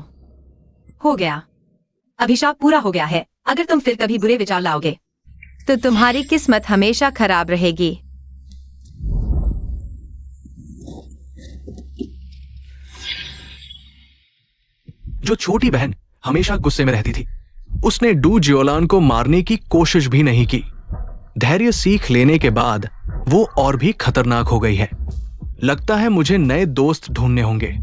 Speaker 1: हो गया। अभिशाप पूरा हो गया है। अगर तुम फिर कभी बुरे विचार लाओगे
Speaker 2: तो तुम्हारी किस्मत हमेशा खराब रहेगी।
Speaker 3: जो छोटी बहन हमेशा गुस्से में रहती थी, उसने डू जियोलान को मारने की कोशिश भी नहीं की। धैर्य सीख लेने के बाद वो और भी खतरनाक हो गई है। लगता है मुझे नए दोस्त ढूंढने होंगे।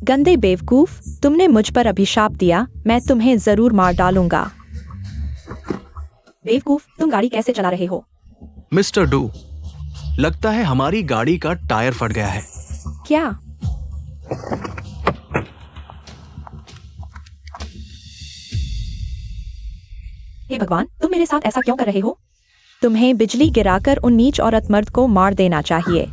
Speaker 5: गंदे बेवकूफ, तुमने मुझ पर अभिशाप दिया। मैं तुम्हें जरूर मार डालूंगा। बेवकूफ, तुम गाड़ी कैसे चला रहे हो?
Speaker 3: मिस्टर डू, लगता है हमारी गाड़ी का टायर फट गया है।
Speaker 5: क्या? हे भगवान, तुम मेरे साथ ऐसा क्यों कर रहे हो? तुम्हें बिजली गिराकर उन नीच औरत मर्द को मार देना चाहिए।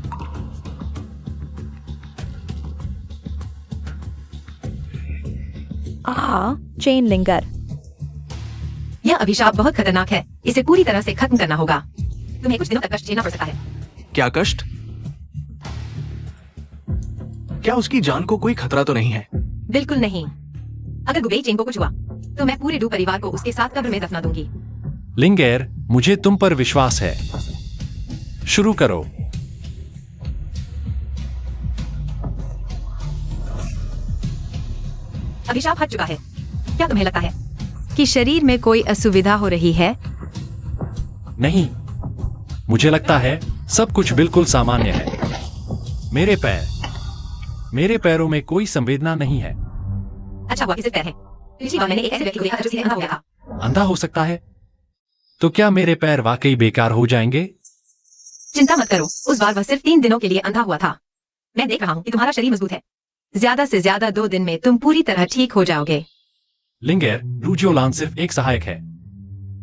Speaker 5: चेन लिंगर,
Speaker 1: यह अभिशाप बहुत खतरनाक है। इसे पूरी तरह से खत्म करना होगा। तुम्हें कुछ दिनों तक कष्ट झेलना पड़ सकता है।
Speaker 3: क्या कष्ट? क्या उसकी जान को कोई खतरा तो नहीं है?
Speaker 1: बिल्कुल नहीं। अगर गुबेई चेन को कुछ हुआ तो मैं पूरे डू परिवार को उसके साथ कब्र में दफना दूंगी।
Speaker 4: लिंगेर, मुझे तुम पर विश्वास है। शुरू करो।
Speaker 1: अभिशाप हट चुका है। क्या तुम्हें लगता है
Speaker 2: कि शरीर में कोई असुविधा हो रही है?
Speaker 4: नहीं, मुझे लगता है सब कुछ बिल्कुल सामान्य है। मेरे पैरों में कोई संवेदना नहीं है।
Speaker 1: अच्छा हुआ कि सिर्फ पैर है। पिछली बार मैंने एक ऐसे व्यक्ति को देखा था जो सीधे अंधा हो गया था।
Speaker 4: अंधा हो सकता है? तो क्या मेरे पैर वाकई बेकार हो जाएंगे?
Speaker 1: चिंता मत करो, उस बार वह सिर्फ 3 दिनों के लिए अंधा हुआ था। मैं देख रहा हूँ कि तुम्हारा शरीर मजबूत है।
Speaker 2: ज्यादा से ज्यादा 2 दिन में तुम पूरी तरह ठीक हो जाओगे।
Speaker 4: लिंगेर, रूजियोलान सिर्फ एक सहायक है।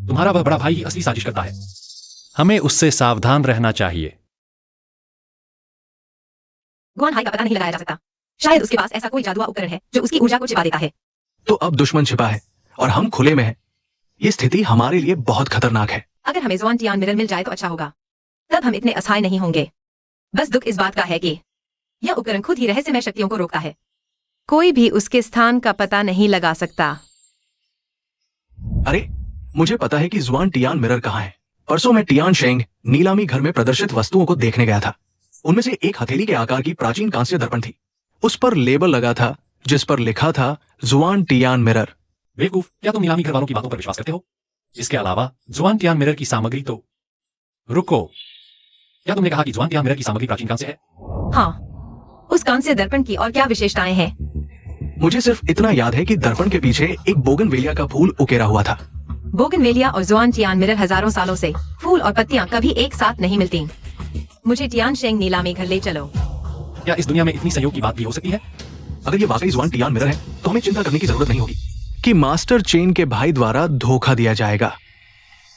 Speaker 4: तुम्हारा वह बड़ा भाई ही असली साजिश करता है। हमें उससे सावधान रहना चाहिए।
Speaker 1: ग्वानहाई का पता नहीं लगाया जा सकता। शायद उसके पास ऐसा कोई जादुआ उपकरण है जो उसकी ऊर्जा को छिपा देता है।
Speaker 3: तो अब दुश्मन छिपा है और हम खुले में हैं। ये स्थिति हमारे लिए बहुत खतरनाक है।
Speaker 1: अगर हमें ज़ुआनटियान मिरर मिल जाए तो अच्छा होगा। तब हम इतने असहाय नहीं होंगे। बस दुख इस बात का है कि यह उपकरण खुद ही रहस्यमय शक्तियों को रोकता है।
Speaker 2: कोई भी उसके स्थान का पता नहीं लगा सकता।
Speaker 3: अरे, मुझे पता है कि जुआन टियान मिरर कहाँ है। परसों मैं टियान शेंग नीलामी घर में प्रदर्शित वस्तुओं को देखने गया था। उनमें से एक हथेली के आकार की प्राचीन कांस्य दर्पण थी। उस पर लेबल लगा था जिस पर लिखा था जुआन टियान मिरर।
Speaker 4: बेवकूफ, क्या तुम नीलामी घर वालों की बातों पर विश्वास करते हो? इसके अलावा जुआन टियान मिरर की सामग्री तो... रुको, क्या तुमने कहा कि जुआन टियान मिरर की सामग्री प्राचीन काल से है?
Speaker 1: हाँ, उस कांस्य दर्पण की और क्या विशेषताएं हैं?
Speaker 3: मुझे सिर्फ इतना याद है कि दर्पण के पीछे एक बोगनवेलिया का फूल उकेरा हुआ था।
Speaker 1: बोगनवेलिया और जुआन टियान मिरर हजारों सालों से फूल और पत्तियां कभी एक साथ नहीं मिलती। मुझे टियान शेंग नीलामी घर ले चलो।
Speaker 4: क्या इस दुनिया में इतनी संयोग की बात भी हो सकती है?
Speaker 3: अगर ये वाकई जुआन टियान मिरर है तो हमें चिंता करने की जरूरत नहीं होगी कि मास्टर चेन के भाई द्वारा धोखा दिया जाएगा।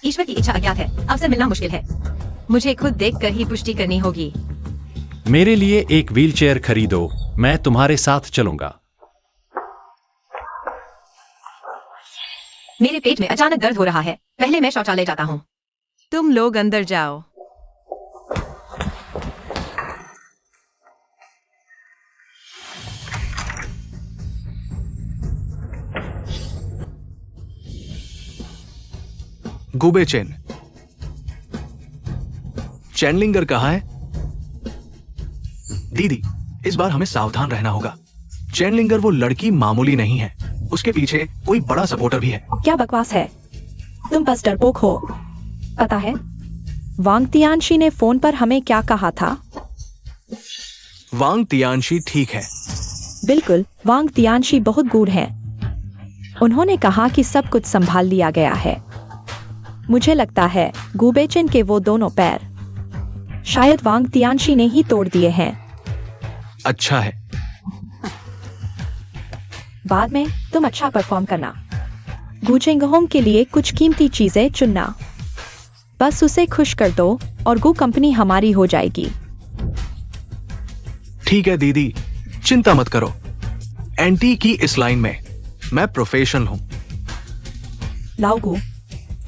Speaker 1: ईश्वर की इच्छा अज्ञात है, अवसर मिलना मुश्किल है। मुझे खुद देखकर ही पुष्टि करनी होगी।
Speaker 4: मेरे लिए एक व्हीलचेयर खरीदो, मैं तुम्हारे साथ चलूंगा।
Speaker 1: मेरे पेट में अचानक दर्द हो रहा है, पहले मैं शौचालय जाता हूँ।
Speaker 2: तुम लोग अंदर जाओ।
Speaker 3: गुबे चेन, चैनलिंगर कहाँ है? दीदी, इस बार हमें सावधान रहना होगा। चैनलिंगर वो लड़की मामूली नहीं है, उसके पीछे कोई बड़ा सपोर्टर भी है।
Speaker 5: क्या बकवास है, तुम बस डरपोक हो। पता है वांग तियानशी ने फोन पर हमें क्या कहा था?
Speaker 3: वांग तियानशी ठीक है।
Speaker 5: बिल्कुल, वांग तियानशी बहुत गूढ़ हैं। उन्होंने कहा कि सब कुछ संभाल लिया गया है। मुझे लगता है गुबेचेन के वो दोनों पैर शायद वांग तियानशी ने ही तोड़ दिए हैं।
Speaker 3: अच्छा है।
Speaker 5: बाद में तुम अच्छा परफॉर्म करना। गुचेंगहोम के लिए कुछ कीमती चीजें चुनना। बस उसे खुश कर दो और गु कंपनी हमारी हो जाएगी।
Speaker 3: ठीक है दीदी, चिंता मत करो। एंटी की इस लाइन में मैं प्रोफेशनल हूं।
Speaker 5: लाओ गु,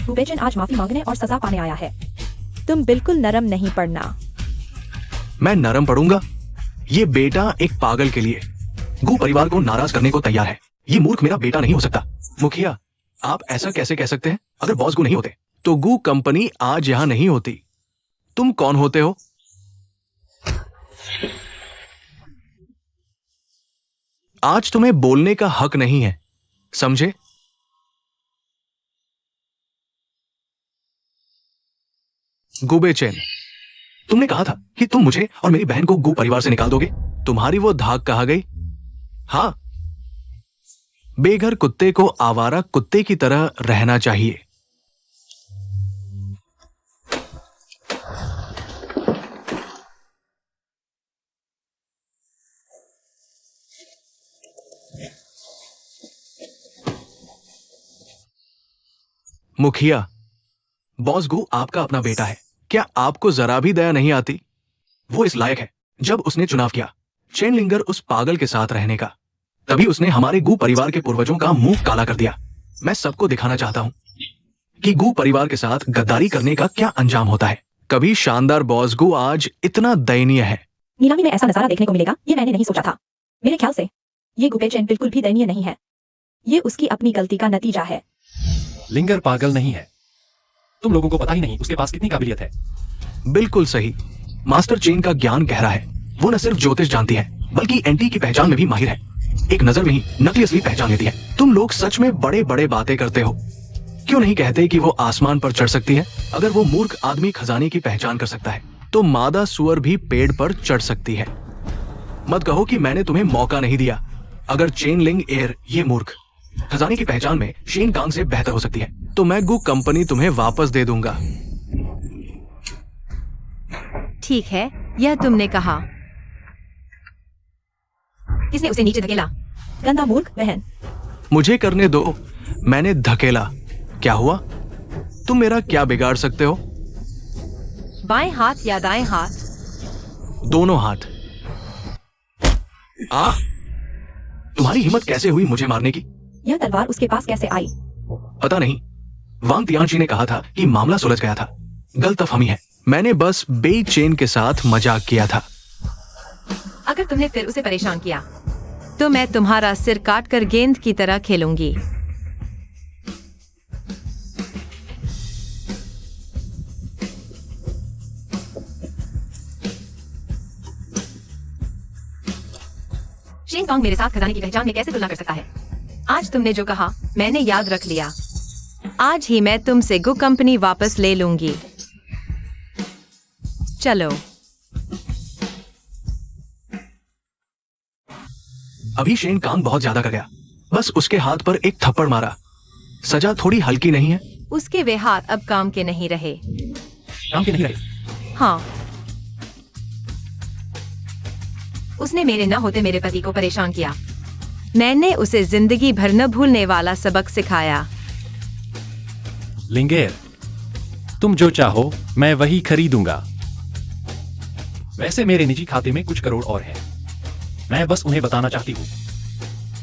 Speaker 5: गुबेचेन आज माफी मांगने और सजा पाने आया है। तुम बिल्कुल नरम नहीं पड़ना।
Speaker 3: मैं नरम पड़ूंगा? ये बेटा एक पागल के लिए गु परिवार को नाराज करने को तैयार है। ये मूर्ख मेरा बेटा नहीं हो सकता। मुखिया, आप ऐसा कैसे कह सकते हैं? अगर बॉस गु नहीं होते तो गु कंपनी आज यहां नहीं होती। तुम कौन होते हो? आज तुम्हें बोलने का हक नहीं है, समझे? गुबेचेन, तुमने कहा था कि तुम मुझे और मेरी बहन को गु परिवार से निकाल दोगे। तुम्हारी वो धाक कहाँ गई? हाँ, बेघर कुत्ते को आवारा कुत्ते की तरह रहना चाहिए। मुखिया, बॉस गु आपका अपना बेटा है। क्या आपको जरा भी दया नहीं आती? वो इस लायक है। जब उसने चुनाव किया चेनलिंगर उस पागल के साथ रहने का, तभी उसने हमारे गु परिवार के पूर्वजों का मुंह काला कर दिया। मैं सबको दिखाना चाहता हूं कि गु परिवार के साथ गद्दारी करने का क्या अंजाम होता है। कभी शानदार बॉस गु आज इतना दयनीय है।
Speaker 5: नीलामी में ऐसा नजारा देखने को मिलेगा, ये मैंने नहीं सोचा था। मेरे ख्याल से ये गुबेचेन बिल्कुल भी दयनीय नहीं है। ये उसकी अपनी गलती का नतीजा है।
Speaker 4: लिंगर पागल नहीं है। तुम लोगों को पता ही नहीं उसके पास कितनी काबिलियत है।
Speaker 3: बिल्कुल सही। मास्टर चेन का ज्ञान गहरा है। वो न सिर्फ ज्योतिष जानती है बल्कि एंटी की पहचान में भी माहिर है। एक नजर में ही नकली असली पहचान लेती है। तुम लोग सच में बड़े बड़े बातें करते हो। क्यों नहीं कहते कि वो आसमान पर चढ़ सकती है? अगर वो मूर्ख आदमी खजाने की पहचान कर सकता है तो मादा सुअर भी पेड़ पर चढ़ सकती है। मत कहो कि मैंने तुम्हें मौका नहीं दिया। अगर चेनलिंग एयर ये मूर्ख खजाने की पहचान में शेन कांग से बेहतर हो सकती है तो मैं गु कंपनी तुम्हें वापस दे दूंगा।
Speaker 2: ठीक है, यह तुमने कहा।
Speaker 1: किसने उसे नीचे धकेला?
Speaker 5: गंदा मूर्ख बहन।
Speaker 3: मुझे करने दो। मैंने धकेला। क्या हुआ? तुम मेरा क्या बिगाड़ सकते हो?
Speaker 2: बाएं हाथ या दाएं हाथ?
Speaker 3: दोनों हाथ। तुम्हारी हिम्मत कैसे हुई मुझे मारने की?
Speaker 5: यह तलवार उसके पास कैसे आई?
Speaker 3: पता नहीं। वांग तियानशी ने कहा था कि मामला सुलझ गया था। गलतफहमी है। मैंने बस बेई चेन के साथ मजाक किया था।
Speaker 1: अगर तुमने फिर उसे परेशान किया
Speaker 2: तो मैं तुम्हारा सिर काटकर गेंद की तरह खेलूंगी।
Speaker 1: शेन कॉन्ग मेरे साथ खजाने की पहचान में कैसे तुलना कर सकता है?
Speaker 2: आज तुमने जो कहा मैंने याद रख लिया। आज ही मैं तुमसे गु कंपनी वापस ले लूंगी। चलो।
Speaker 3: अभी शेन कांग बहुत ज्यादा कर गया। बस उसके हाथ पर एक थप्पड़ मारा। सजा थोड़ी हल्की नहीं है?
Speaker 2: उसके वे हाथ अब काम के नहीं रहे।
Speaker 4: काम के नहीं रहे।
Speaker 2: हाँ,
Speaker 1: उसने मेरे न होते मेरे पति को परेशान किया।
Speaker 2: मैंने उसे जिंदगी भर न भूलने वाला सबक सिखाया।
Speaker 4: लिंगेर, तुम जो चाहो मैं वही खरीदूंगा। वैसे मेरे निजी खाते में कुछ करोड़ और है। मैं बस उन्हें बताना चाहती हूँ,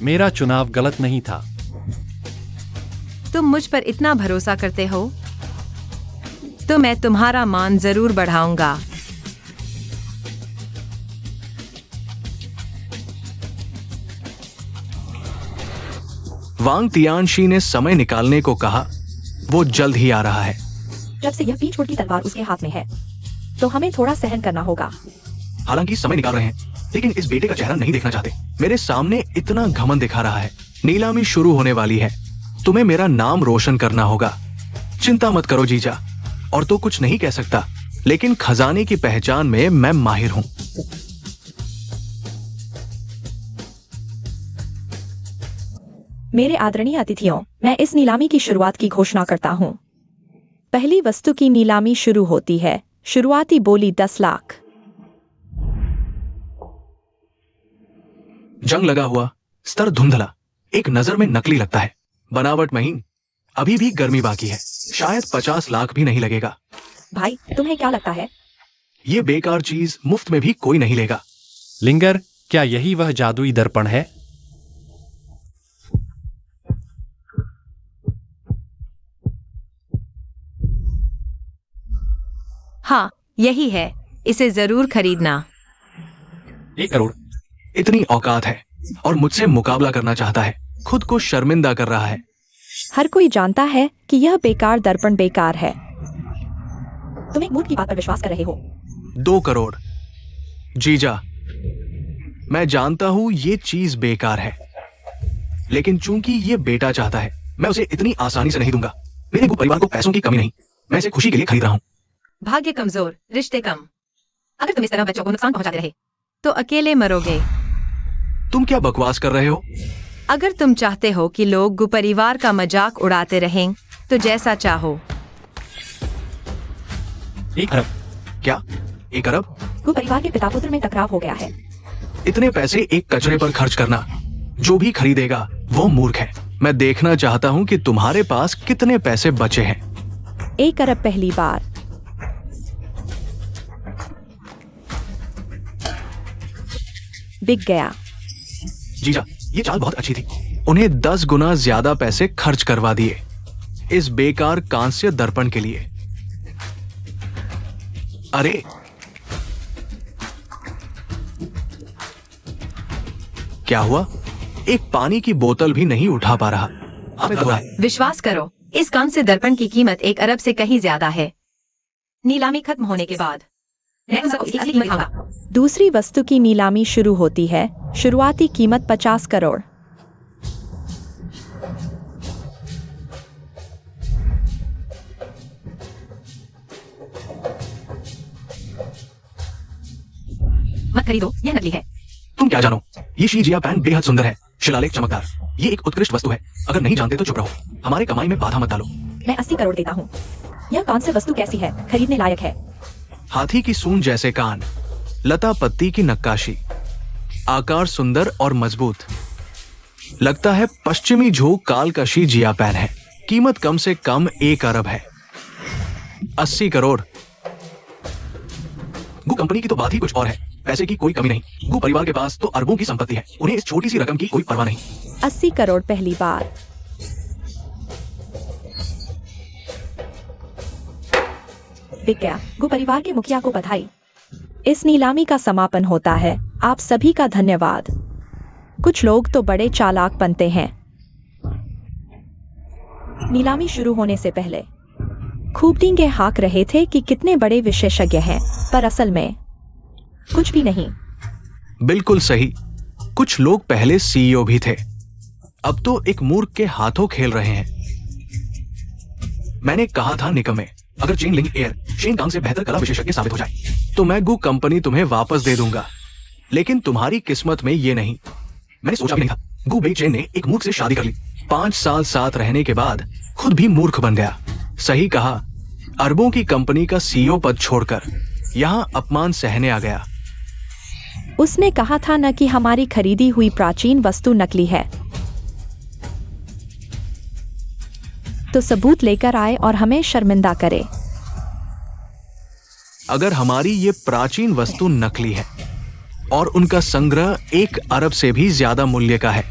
Speaker 4: मेरा चुनाव गलत नहीं था।
Speaker 2: तुम मुझ पर इतना भरोसा करते हो तो मैं तुम्हारा मान जरूर बढ़ाऊंगा।
Speaker 3: वांग तियानशी ने समय निकालने को कहा। वो जल्द ही आ रहा है।
Speaker 5: जब से यह पीछोड़ की तलवार उसके हाथ में है तो हमें थोड़ा सहन करना होगा।
Speaker 3: हालांकि समय निकाल रहे हैं, लेकिन इस बेटे का चेहरा नहीं देखना चाहते। मेरे सामने इतना घमंड दिखा रहा है। नीलामी शुरू होने वाली है। तुम्हें मेरा नाम रोशन करना होगा। चिंता मत करो जीजा। और तो कुछ नहीं कह सकता, लेकिन खजाने की पहचान में मैं माहिर हूं।
Speaker 5: मेरे आदरणीय अतिथियों, मैं इस नीलामी की शुरुआत की घोषणा करता हूँ। पहली वस्तु की नीलामी शुरू होती है। शुरुआती बोली 10 लाख।
Speaker 3: जंग लगा हुआ, स्तर धुंधला, एक नजर में नकली लगता है। बनावट महीन, अभी भी गर्मी बाकी है। शायद 50 लाख भी नहीं लगेगा।
Speaker 5: भाई, तुम्हें क्या लगता है?
Speaker 3: ये बेकार चीज मुफ्त में भी कोई नहीं लेगा।
Speaker 4: लिंगर, क्या यही वह जादुई दर्पण है?
Speaker 2: हाँ, यही है। इसे जरूर खरीदना।
Speaker 4: 1 करोड़।
Speaker 3: इतनी औकात है और मुझसे मुकाबला करना चाहता है। खुद को शर्मिंदा कर रहा है।
Speaker 5: हर कोई जानता है कि यह बेकार दर्पण बेकार है। तुम एक मूर्ख की बात पर विश्वास कर रहे हो।
Speaker 3: 2 करोड़। जीजा, मैं जानता हूं ये चीज बेकार है, लेकिन चूंकि ये बेटा चाहता है, मैं उसे इतनी आसानी से नहीं दूंगा। मेरे को परिवार को पैसों की कमी नहीं, मैं इसे खुशी के लिए खरीद रहा हूं।
Speaker 2: भाग्य कमजोर, रिश्ते कम।
Speaker 1: अगर तुम इस तरह बच्चों को नुकसान पहुंचाते रहे
Speaker 2: तो अकेले मरोगे।
Speaker 3: तुम क्या बकवास कर रहे हो?
Speaker 2: अगर तुम चाहते हो कि लोग गु परिवार का मजाक उड़ाते रहें तो जैसा चाहो।
Speaker 4: 1 अरब।
Speaker 3: क्या 1 अरब?
Speaker 5: गु परिवार के पिता पुत्र में टकराव हो गया है।
Speaker 3: इतने पैसे एक कचरे पर खर्च करना, जो भी खरीदेगा वो मूर्ख है। मैं देखना चाहता हूं कि तुम्हारे पास कितने पैसे बचे हैं।
Speaker 5: 1 अरब पहली बार। बिक गया।
Speaker 3: जीजा, ये चाल बहुत अच्छी थी। उन्हें 10 गुना ज्यादा पैसे खर्च करवा दिए इस बेकार कांस्य दर्पण के लिए। अरे, क्या हुआ? एक पानी की बोतल भी नहीं उठा पा रहा। हमें लग रहा है।
Speaker 2: विश्वास करो, इस कांस्य दर्पण की कीमत 1 अरब से कहीं ज्यादा है।
Speaker 1: नीलामी खत्म होने के बाद मैं सबको इसकी असली कीमत दिखाऊंगा।
Speaker 5: दूसरी वस्तु की नीलामी शुरू होती है। शुरुआती कीमत 50 करोड़।
Speaker 1: मत खरीदो, यह नकली है।
Speaker 3: तुम क्या जानो? ये शीजिया पैन बेहद सुंदर है, शिलालेख चमकदार। ये एक उत्कृष्ट वस्तु है। अगर नहीं जानते तो चुप रहो। हमारे कमाई में बाधा मत डालो।
Speaker 5: मैं 80 करोड़ देता हूँ। यह कौन सी वस्तु कैसी है? खरीदने लायक है।
Speaker 3: हाथी की सूंड जैसे कान, लता पत्ती की नक्काशी, आकार सुंदर और मजबूत। लगता है पश्चिमी झोंक काल का शीजिया पैन है। कीमत कम से कम 1 अरब है। 80 करोड़। गु कंपनी की तो बात ही कुछ और है। पैसे की कोई कमी नहीं। गु परिवार के पास तो अरबों की संपत्ति है। उन्हें इस छोटी सी रकम की कोई परवाह नहीं।
Speaker 5: 80 करोड़ पहली बार। बिक गया। गु परिवार के मुखिया को बधाई। इस नीलामी का समापन होता है। आप सभी का धन्यवाद। कुछ लोग तो बड़े चालाक बनते हैं। नीलामी शुरू होने से पहले खूब डींगे हाँक रहे थे कि कितने बड़े विशेषज्ञ हैं, पर असल में कुछ भी नहीं।
Speaker 3: बिल्कुल सही। कुछ लोग पहले सीईओ भी थे, अब तो एक मूर्ख के हाथों खेल रहे हैं। मैंने कहा था निकम्मे, अगर चेन लिंक एयर शेन कांग से बेहतर कला विशेषज्ञ साबित हो जाए तो मैं गु कंपनी तुम्हें वापस दे दूंगा, लेकिन तुम्हारी किस्मत में ये नहीं। मैंने सोचा भी नहीं था। गु बेई चेन ने एक मूर्ख से शादी कर ली, 5 साल साथ रहने के बाद खुद भी मूर्ख बन गया। सही कहा, अरबों की कंपनी का सीईओ पद छोड़कर यहाँ अपमान सहने आ गया।
Speaker 5: उसने कहा था न कि हमारी खरीदी हुई प्राचीन वस्तु नकली है। तो सबूत लेकर आए और हमें शर्मिंदा करे।
Speaker 3: अगर हमारी ये प्राचीन वस्तु नकली है और उनका संग्रह 1 अरब से भी ज्यादा मूल्य का है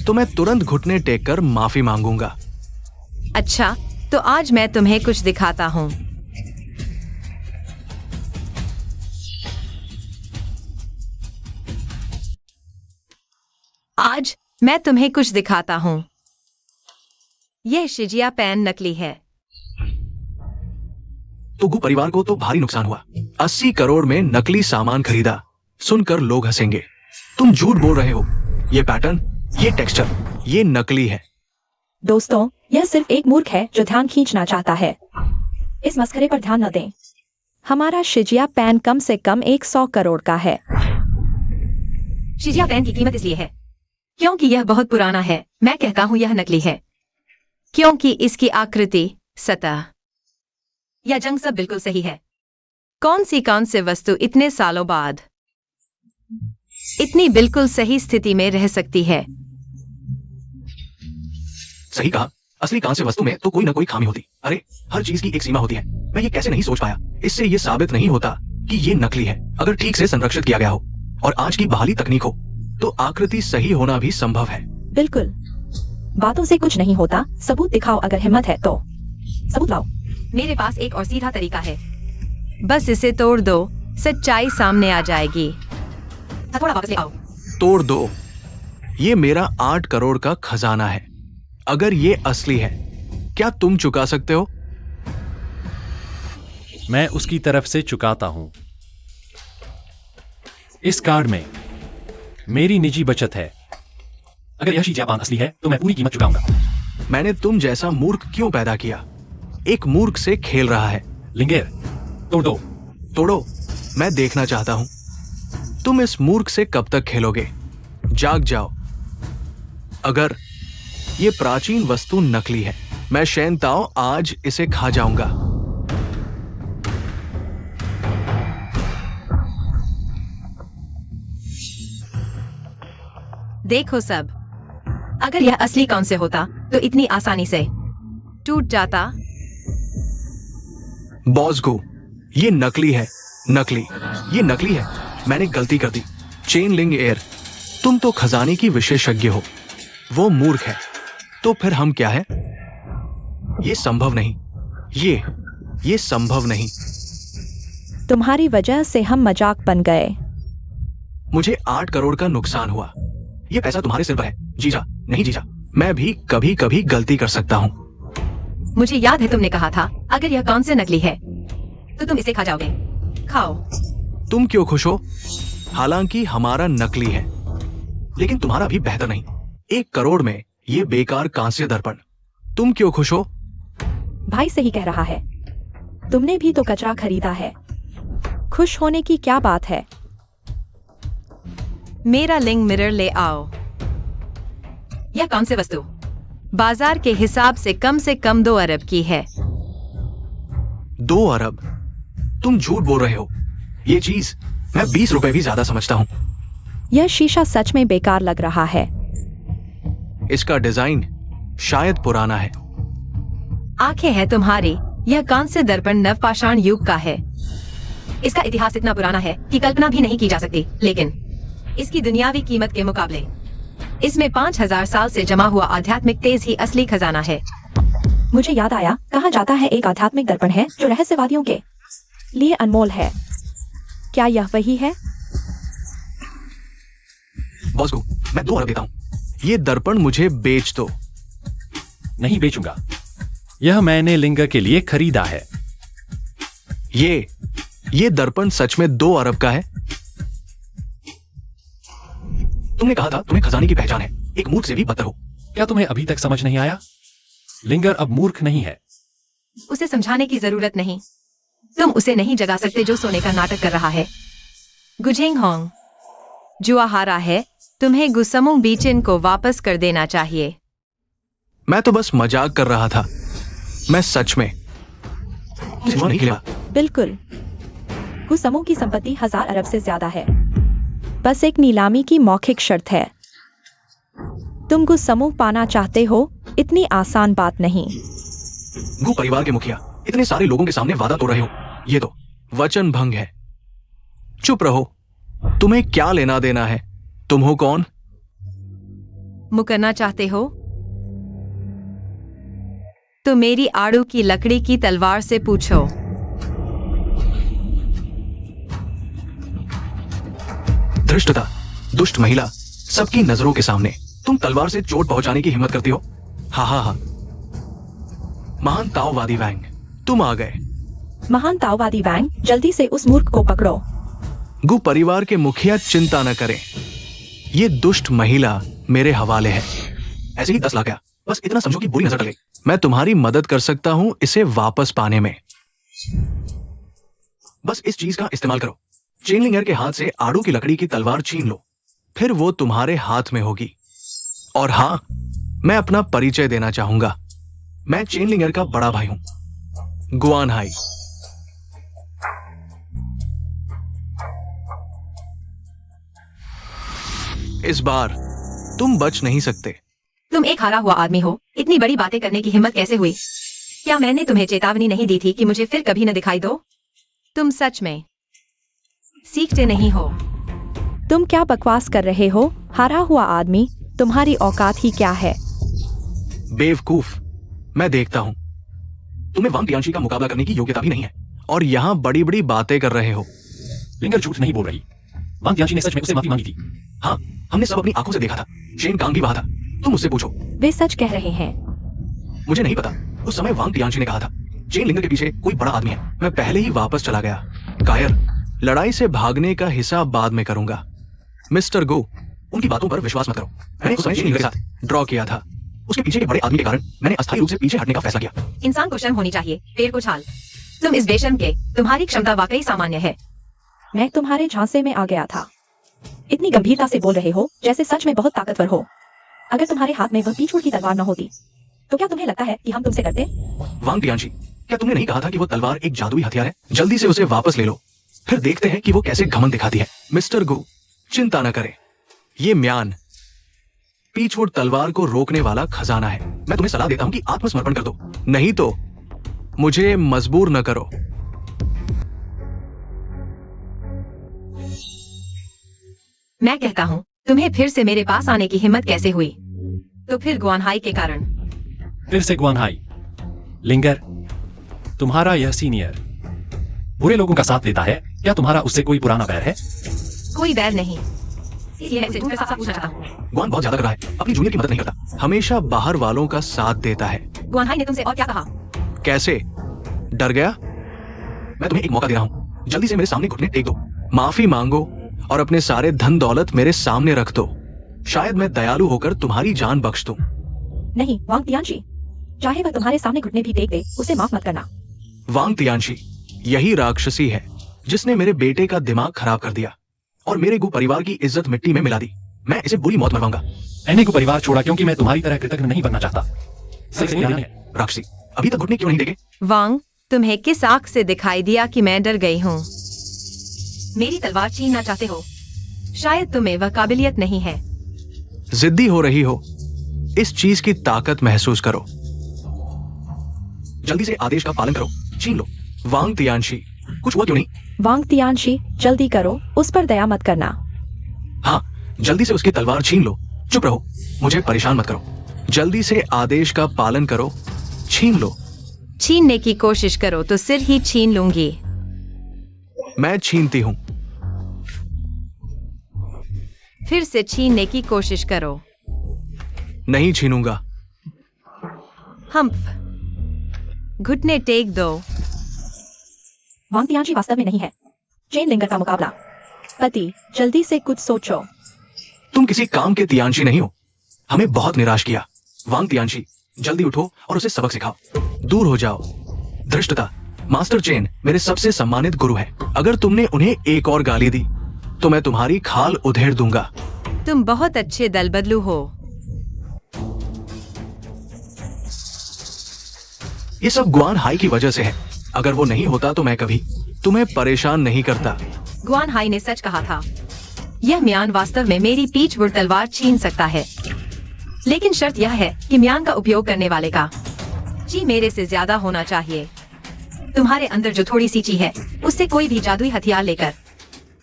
Speaker 3: तो मैं तुरंत घुटने टेक कर माफी मांगूंगा।
Speaker 2: अच्छा, तो आज मैं तुम्हें कुछ दिखाता हूँ। आज मैं तुम्हें कुछ दिखाता हूँ। यह शिजिया पेन नकली है।
Speaker 3: तो गु परिवार को तो भारी नुकसान हुआ। 80 करोड़ में नकली सामान खरीदा। सुनकर लोग हंसेंगे। तुम झूठ बोल रहे हो। ये पैटर्न, ये टेक्सचर, ये नकली है।
Speaker 5: दोस्तों, यह सिर्फ एक मूर्ख है जो ध्यान खींचना चाहता है। इस मस्खरे पर ध्यान न दें। हमारा शिजिया पेन कम से कम 100 करोड़ का है।
Speaker 1: शिजिया पेन की कीमत इसलिए है
Speaker 2: क्योंकि यह बहुत पुराना है। मैं कहता हूँ यह नकली है क्योंकि इसकी आकृति, सतह
Speaker 1: या जंग सब बिल्कुल सही है।
Speaker 2: कौन से वस्तु इतने सालों बाद इतनी बिल्कुल सही स्थिति में रह सकती है?
Speaker 3: सही कहा, असली कांस्य वस्तु में तो कोई ना कोई खामी होती। अरे, हर चीज की एक सीमा होती है। मैं ये कैसे नहीं सोच पाया। इससे ये साबित नहीं होता कि ये नकली है। अगर ठीक से संरक्षित किया गया हो और आज की बहाली तकनीक हो तो आकृति सही होना भी संभव है।
Speaker 5: बिल्कुल, बातों से कुछ नहीं होता। सबूत दिखाओ, अगर हिम्मत है तो सबूत लाओ।
Speaker 1: मेरे पास एक और सीधा तरीका है।
Speaker 2: बस इसे तोड़ दो, सच्चाई सामने आ जाएगी।
Speaker 1: थोड़ा वापस ले आओ।
Speaker 3: तोड़ दो। ये मेरा 8 करोड़ का खजाना है। अगर ये असली है, क्या तुम चुका सकते हो?
Speaker 4: मैं उसकी तरफ से चुकाता हूं। इस कार्ड में मेरी निजी बचत है। अगर यह शिजिया पेन असली है तो मैं पूरी कीमत चुकाऊंगा।
Speaker 3: मैंने तुम जैसा मूर्ख क्यों पैदा किया? एक मूर्ख से खेल रहा है।
Speaker 4: लिंगेर, तोड़ दो।
Speaker 3: तोड़ो। मैं देखना चाहता हूं तुम इस मूर्ख से कब तक खेलोगे। जाग जाओ। अगर ये प्राचीन वस्तु नकली है, मैं शेन ताओ आज इसे खा जाऊंगा।
Speaker 2: देखो सब,
Speaker 1: अगर यह असली कौन से होता तो इतनी आसानी से
Speaker 2: टूट जाता।
Speaker 3: बॉसगो, ये नकली है। नकली, ये नकली है। मैंने गलती कर दी। चेन लिंग एयर, तुम तो खजाने की विशेषज्ञ हो, वो मूर्ख है। तो फिर हम क्या है? ये संभव नहीं। ये संभव नहीं।
Speaker 5: तुम्हारी वजह से हम मजाक बन गए।
Speaker 3: मुझे 8 करोड़ का नुकसान हुआ। ये पैसा तुम्हारे सिर पर है। जीजा, नहीं जीजा, मैं भी कभी कभी गलती कर सकता हूँ।
Speaker 1: मुझे याद है तुमने कहा था अगर यह कौन से नकली है तो तुम इसे खा जाओगे। खाओ।
Speaker 3: तुम क्यों खुश हो? हालांकि हमारा नकली है, लेकिन तुम्हारा भी बेहतर नहीं। 1 करोड़ में ये बेकार कांस्य दर्पण। तुम क्यों खुश हो?
Speaker 5: भाई सही कह रहा है। तुमने भी तो कचरा खरीदा है। खुश होने की क्या बात है?
Speaker 2: मेरा लिंग मिरर ले आओ।
Speaker 1: यह कौन से वस्तु
Speaker 2: बाजार के हिसाब से कम 2 अरब की है।
Speaker 3: 2 अरब? तुम झूठ बोल रहे हो। ये चीज मैं 20 रुपए भी ज्यादा समझता हूँ।
Speaker 5: यह शीशा सच में बेकार लग रहा है।
Speaker 3: इसका डिजाइन शायद पुराना है।
Speaker 2: आंखें हैं तुम्हारी। यह कांस्य दर्पण नवपाषाण युग का है।
Speaker 1: इसका इतिहास इतना पुराना है कि कल्पना भी नहीं की जा सकती, लेकिन इसकी दुनियावी कीमत के मुकाबले इसमें 5000 साल से जमा हुआ आध्यात्मिक तेज ही असली खजाना है।
Speaker 5: मुझे याद आया, कहा जाता है एक आध्यात्मिक दर्पण है जो रहस्यवादियों के लिए अनमोल है। क्या यह वही है?
Speaker 3: बॉस को मैं 2 अरब देता हूँ। ये दर्पण मुझे बेच दो।
Speaker 4: नहीं बेचूंगा। यह मैंने लिंगर के लिए खरीदा है।
Speaker 3: ये दर्पण सच में 2 अरब का है? तुमने कहा था तुम्हें खजाने की पहचान है, एक मूर्ख से भी बदतर हो।
Speaker 4: क्या तुम्हें अभी तक समझ नहीं आया? लिंगर अब मूर्ख नहीं है।
Speaker 1: उसे समझाने की जरूरत नहीं। तुम उसे नहीं जगा सकते जो सोने का नाटक कर रहा है।
Speaker 2: गुजिंग होंग, जुआ हारा है, तुम्हें गुसमुंग बीचिन को वापस कर देना चाहिए।
Speaker 3: मैं तो बस मजाक कर रहा था, मैं सच में जुआ नहीं खेला।
Speaker 5: बिल्कुल। गुसमों की संपत्ति 1000 अरब से ज्यादा है। बस एक नीलामी की मौखिक शर्त है। तुम गुसमों पाना चाहते हो, इतनी आसान बात नहीं।
Speaker 3: गु परिवार के मुखिया इतने सारे लोगों के सामने वादा तोड़ रहे हो, ये तो वचन भंग है। चुप रहो, तुम्हें क्या लेना देना है? तुम हो कौन?
Speaker 2: मुकरना चाहते हो तो मेरी आड़ू की लकड़ी की तलवार से पूछो।
Speaker 3: धृष्टता, दुष्ट महिला, सबकी नजरों के सामने तुम तलवार से चोट पहुंचाने की हिम्मत करती हो? हा हा हा। महान ताओवादी वैंग, तुम आ गए।
Speaker 5: महान ताओवादी वैंग, जल्दी से उस मूर्ख को पकड़ो।
Speaker 3: गु परिवार के मुखिया चिंता न करें, ये दुष्ट महिला मेरे हवाले है। ऐसे ही 10 लाख गया, बस इतना समझो कि बुरी नजर टल गई। मैं तुम्हारी मदद कर सकता हूं इसे वापस पाने में। बस इस चीज का इस्तेमाल करो। चेनलिंगर के हाथ से आड़ू की लकड़ी की तलवार छीन लो, फिर वो तुम्हारे हाथ में होगी। और हां, मैं अपना परिचय देना चाहूंगा। मैं चेनलिंगर का बड़ा भाई हूं, गुआन हाई। इस बार तुम बच नहीं सकते।
Speaker 1: तुम एक हारा हुआ आदमी हो, इतनी बड़ी बातें करने की हिम्मत कैसे हुई? क्या मैंने तुम्हें चेतावनी नहीं दी थी कि मुझे फिर कभी न दिखाई दो?
Speaker 2: तुम सच में सीखते नहीं हो।
Speaker 5: तुम क्या बकवास कर रहे हो? हारा हुआ आदमी, तुम्हारी औकात ही क्या है?
Speaker 3: बेवकूफ, मैं देखता हूं तुम्हें वांग टियानशी का मुकाबला करने की योग्यता भी नहीं है, और यहां बड़ी बड़ी बातें कर रहे हो।
Speaker 4: लिंगर झूठ नहीं बोल रही। वांग तियानशी ने सच में उससे माफी मांगी थी।
Speaker 3: हाँ, हमने सब अपनी आंखों से देखा था। चेन कांग भी वहां था, तुम उससे पूछो।
Speaker 5: वे सच कह रहे हैं।
Speaker 3: मुझे नहीं पता, उस समय वांग टियानशी ने कहा था चेन लिंगर के पीछे कोई बड़ा आदमी है। मैं पहले ही वापस चला गया। कायर, लड़ाई से भागने का हिसाब बाद में करूंगा। मिस्टर गो, उनकी बातों पर विश्वास मत करो। मैंने उस समय चेन लिंगर के साथ ड्रॉ किया था। उसके पीछे के बड़े आदमी के कारण मैंने अस्थायी रूप से पीछे हटने का फैसला किया।
Speaker 1: इंसान को शर्म होनी चाहिए, पेड़ को छाल। तुम इस बेशर्म के, तुम्हारी क्षमता वाकई सामान्य है।
Speaker 5: मैं तुम्हारे झांसे में आ गया था। इतनी गंभीरता से बोल रहे हो जैसे सच में बहुत ताकतवर हो। अगर तुम्हारे हाथ में वह पीछूड़ की तलवार न होती तो क्या तुम्हें लगता है कि हम तुमसे डरते?
Speaker 3: वांग टियानशी, क्या तुमने नहीं कहा था कि वो तलवार एक जादुई हथियार है? जल्दी से उसे वापस ले लो, फिर देखते हैं कि वो कैसे घमंड दिखाती है। मिस्टर गो, चिंता न करें, ये म्यान पीछूड़ तलवार को रोकने वाला खजाना है। मैं तुम्हें सलाह देता हूं कि आत्मसमर्पण कर दो, नहीं तो मुझे मजबूर न करो।
Speaker 1: मैं कहता हूँ, तुम्हें फिर से मेरे पास आने की हिम्मत कैसे हुई? तो फिर गुआनहाई के कारण।
Speaker 4: फिर से गुआनहाई। लिंगर, तुम्हारा यह सीनियर बुरे लोगों का साथ देता है। क्या तुम्हारा उससे कोई पुराना बैर है?
Speaker 1: कोई बैर नहीं। इसलिए मैं तुमसे साफ पूछना चाहता हूँ।
Speaker 3: गुआन बहुत ज्यादा कर रहा है, अपनी जूनियर की मदद नहीं करता, हमेशा बाहर वालों का साथ देता है।
Speaker 1: गुआनहाई ने तुमसे और क्या कहा?
Speaker 3: कैसे? डर गया? मैं तुम्हें एक मौका दे रहा हूं, जल्दी से मेरे सामने घुटने टेक दो, माफी मांगो और अपने सारे धन दौलत मेरे सामने रख दो। शायद मैं दयालु होकर तुम्हारी जान बख्श दूं।
Speaker 5: नहीं वांग तियानशी, चाहे वह तुम्हारे सामने घुटने भी टेक दे, उसे माफ मत करना।
Speaker 3: वांग तियानशी, यही राक्षसी है जिसने मेरे बेटे का दिमाग खराब कर दिया और मेरे गु परिवार की इज्जत मिट्टी में मिला दी। मैं इसे बुरी मौत मरवाऊंगा।
Speaker 4: मैंने को परिवार छोड़ा क्योंकि मैं तुम्हारी तरह कृतज्ञ नहीं बनना चाहता। सही है।
Speaker 3: राक्षसी, अभी तक घुटने क्यों नहीं टेके?
Speaker 2: वांग, तुम्हें किस आंख से दिखाई दिया कि मैं डर गई हूँ?
Speaker 1: मेरी तलवार छीनना चाहते हो? शायद तुम्हें वह काबिलियत नहीं है।
Speaker 3: जिद्दी हो रही हो, इस चीज की ताकत महसूस करो। जल्दी से आदेश का पालन करो, छीन लो। वांग तियानशी, कुछ हुआ क्यों नहीं?
Speaker 5: वांग तियानशी, जल्दी करो, उस पर दया मत करना।
Speaker 3: हाँ, जल्दी से उसकी तलवार छीन लो। चुप रहो, मुझे परेशान मत करो। जल्दी से आदेश का पालन करो, छीन लो।
Speaker 2: छीनने की कोशिश करो तो सिर ही छीन लूंगी।
Speaker 3: मैं छीनती हूं।
Speaker 2: फिर से छीनने की कोशिश करो।
Speaker 3: नहीं छीनूंगा।
Speaker 2: हम्फ, घुटने टेक दो।
Speaker 5: वांग तियानशी वास्तव में नहीं है। चेन लिंगर का मुकाबला। पति, जल्दी से कुछ सोचो।
Speaker 3: तुम किसी काम के तियांशी नहीं हो। हमें बहुत निराश किया। वांग तियांशी, जल्दी उठो और उसे सबक सिखाओ। दूर हो जाओ। धृष्टता, मास्टर चेन मेरे सबसे सम्मानित गुरु हैं। अगर तुमने उन्हें एक और गाली दी तो मैं तुम्हारी खाल उधेड़ दूंगा।
Speaker 2: तुम बहुत अच्छे दल बदलू हो।
Speaker 3: ये सब गुआन हाई की वजह से है। अगर वो नहीं होता तो मैं कभी तुम्हें परेशान नहीं करता।
Speaker 2: गुआन हाई ने सच कहा था। यह म्यान वास्तव में मेरी पीछवुड तलवार छीन सकता है, लेकिन शर्त यह है कि म्यान का उपयोग करने वाले का ची मेरे से ज्यादा होना चाहिए। तुम्हारे अंदर जो थोड़ी सी ची है, उससे कोई भी जादुई हथियार लेकर